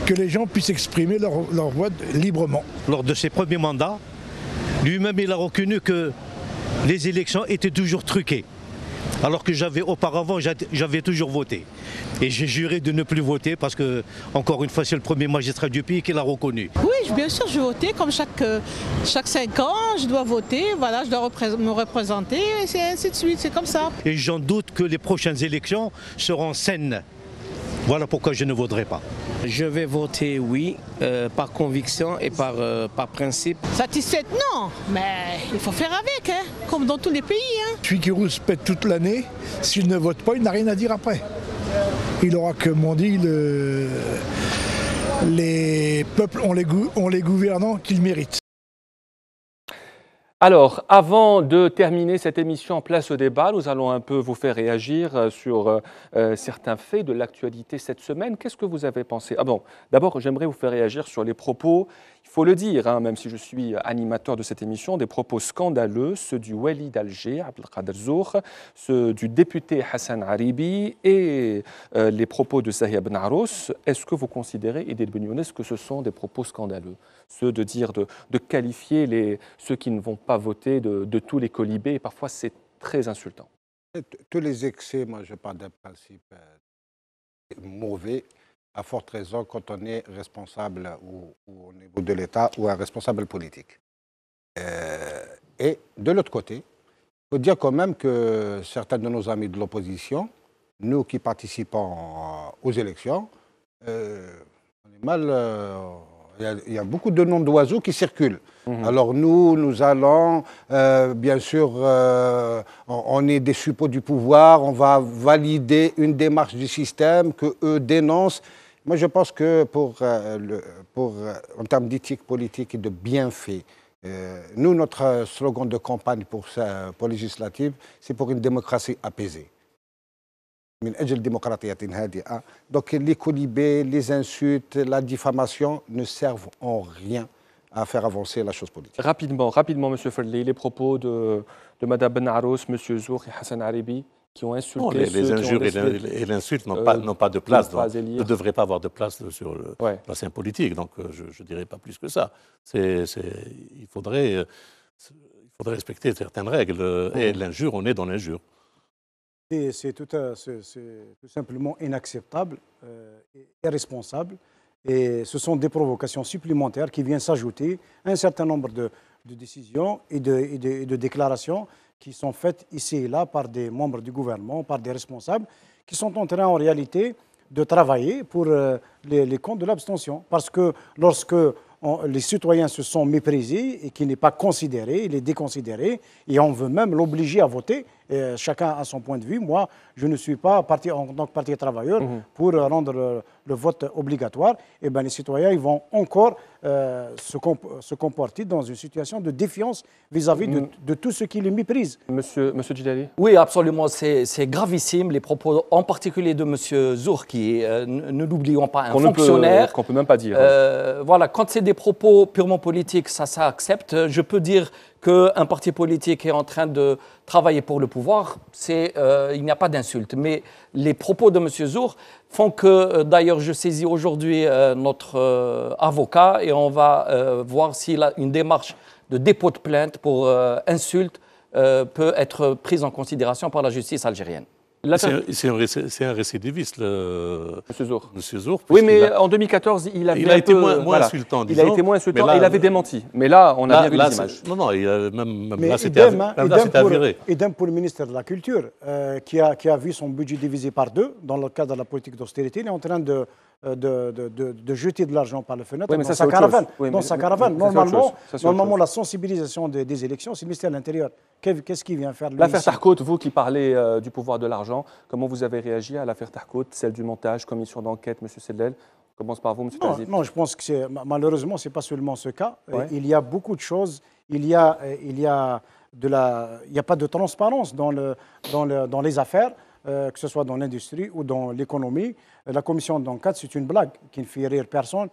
que les gens puissent exprimer leur voix librement. Lors de ses premiers mandats, lui-même il a reconnu que les élections étaient toujours truquées. Alors que auparavant, j'avais toujours voté. Et j'ai juré de ne plus voter parce que, encore une fois, c'est le premier magistrat du pays qui l'a reconnu. Oui, bien sûr, je vais voter comme chaque 5 ans, je dois voter, voilà, je dois me représenter, et c'est ainsi de suite, c'est comme ça. Et j'en doute que les prochaines élections seront saines. Voilà pourquoi je ne voterai pas. Je vais voter oui, par conviction et par principe. Satisfaite, non, mais il faut faire avec, hein, comme dans tous les pays. Hein. Celui qui rouspète toute l'année, s'il ne vote pas, il n'a rien à dire après. Il aura, comme on dit, les peuples ont les gouvernants qu'ils méritent. Alors, avant de terminer cette émission Place au débat, nous allons un peu vous faire réagir sur certains faits de l'actualité cette semaine. Qu'est-ce que vous avez pensé? Ah bon, d'abord, j'aimerais vous faire réagir sur les propos, il faut le dire, hein, même si je suis animateur de cette émission, des propos scandaleux, ceux du Wali d'Alger, Abdelkader Zour, ceux du député Hassan Haribi et les propos de Zahia Ben Arous. Est-ce que vous considérez, Idil Ben Younes, que ce sont des propos scandaleux? Ceux de dire, de qualifier ceux qui ne vont pas voter de tous les colibés, et parfois c'est très insultant. Tous les excès, moi je parle d'un principe mauvais, à forte raison quand on est responsable ou au niveau de l'État ou un responsable politique. Et de l'autre côté, il faut dire quand même que certains de nos amis de l'opposition, nous qui participons aux élections, on est mal... Il y a beaucoup de noms d'oiseaux qui circulent. Alors nous allons, bien sûr, on est des suppôts du pouvoir, on va valider une démarche du système qu'eux dénoncent. Moi, je pense que en termes d'éthique politique et de bienfaits, nous, notre slogan de campagne pour législative, c'est pour une démocratie apaisée. Donc les colibés, les insultes, la diffamation ne servent en rien à faire avancer la chose politique. Rapidement, M. Ferli, les propos de Mme Ben Arous, M. Zour et Hassan Haribi qui ont insulté non, les injures et l'insulte n'ont pas de place, ne devraient pas avoir de place sur la scène politique. Donc je ne dirais pas plus que ça. Il faudrait respecter certaines règles. Et l'injure, on est dans l'injure. C'est tout simplement inacceptable et irresponsable. Et ce sont des provocations supplémentaires qui viennent s'ajouter à un certain nombre de décisions et de déclarations qui sont faites ici et là par des membres du gouvernement, par des responsables, qui sont en train en réalité de travailler pour les comptes de l'abstention. Parce que lorsque les citoyens se sont méprisés et qu'il n'est pas considéré, il est déconsidéré, et on veut même l'obliger à voter. Et chacun a son point de vue. Moi, je ne suis pas parti en tant que parti travailleur pour rendre le vote obligatoire. Et bien, les citoyens ils vont encore se comporter dans une situation de défiance vis-à-vis de tout ce qui les méprise. Monsieur Djidali? Oui, absolument. C'est gravissime. Les propos, en particulier de M. Zour, qui est, ne l'oublions pas, un fonctionnaire. Qu'on ne peut même pas dire. Voilà, quand c'est des propos purement politiques, ça s'accepte. Je peux dire qu'un parti politique est en train de travailler pour le pouvoir, il n'y a pas d'insulte. Mais les propos de M. Zour font que, d'ailleurs, je saisis aujourd'hui notre avocat et on va voir si une démarche de dépôt de plainte pour insulte peut être prise en considération par la justice algérienne. C'est un récidiviste, M. Zour. Zour. Oui, mais en 2014, il a été moins insultant. Il a été moins insultant et il avait démenti. Mais là, on a bien vu les images. Non, même mais là, c'était avéré. Idem pour le ministère de la Culture, qui a vu son budget divisé par 2 dans le cadre de la politique d'austérité. Il est en train de jeter de l'argent par la fenêtre dans sa caravane. Dans sa caravane. Normalement, la sensibilisation des élections, c'est le ministère de l'Intérieur. Qu'est-ce qu'il vient faire? L'affaire Tarkot, vous qui parlez du pouvoir de l'argent, comment vous avez réagi à l'affaire Tarkot, celle du montage, commission d'enquête, M. Sellel? On commence par vous, M. Tazib. Non, je pense que malheureusement, ce n'est pas seulement ce cas. Il y a beaucoup de choses. Il n'y a pas de transparence dans les affaires. que ce soit dans l'industrie ou dans l'économie. La commission d'enquête, c'est une blague qui ne fait rire personne,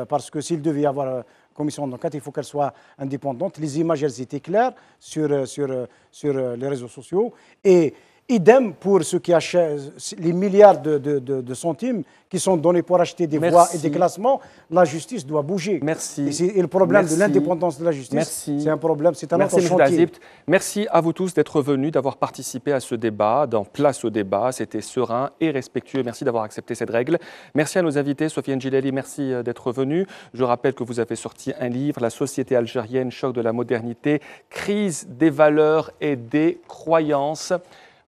parce que s'il devait y avoir commission d'enquête, il faut qu'elle soit indépendante. Les images, elles étaient claires sur les réseaux sociaux. Et idem pour ceux qui achètent les milliards de centimes qui sont donnés pour acheter des voix et des classements. La justice doit bouger. Merci. Et le problème de l'indépendance de la justice, c'est un problème, c'est un autre chantier. Merci à vous tous d'être venus, d'avoir participé à ce débat, dans Place au débat. C'était serein et respectueux. Merci d'avoir accepté cette règle. Merci à nos invités. Sofiane Djilali, merci d'être venue. Je rappelle que vous avez sorti un livre, La société algérienne, choc de la modernité, crise des valeurs et des croyances.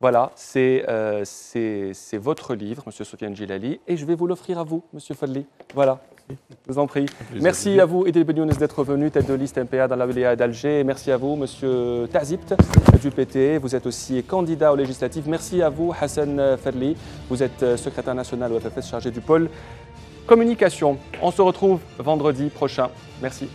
Voilà, c'est votre livre, M. Sofiane Djilali, et je vais vous l'offrir à vous, M. Fadli. Voilà, je vous en prie. Merci à vous, Edil Benyounès, d'être venu, tête de liste MPA dans la wilaya d'Alger. Merci à vous, M. Tazipt, du PT. Vous êtes aussi candidat aux législatives. Merci à vous, Hassan Fadli. Vous êtes secrétaire national au FFS chargé du pôle communication. On se retrouve vendredi prochain. Merci.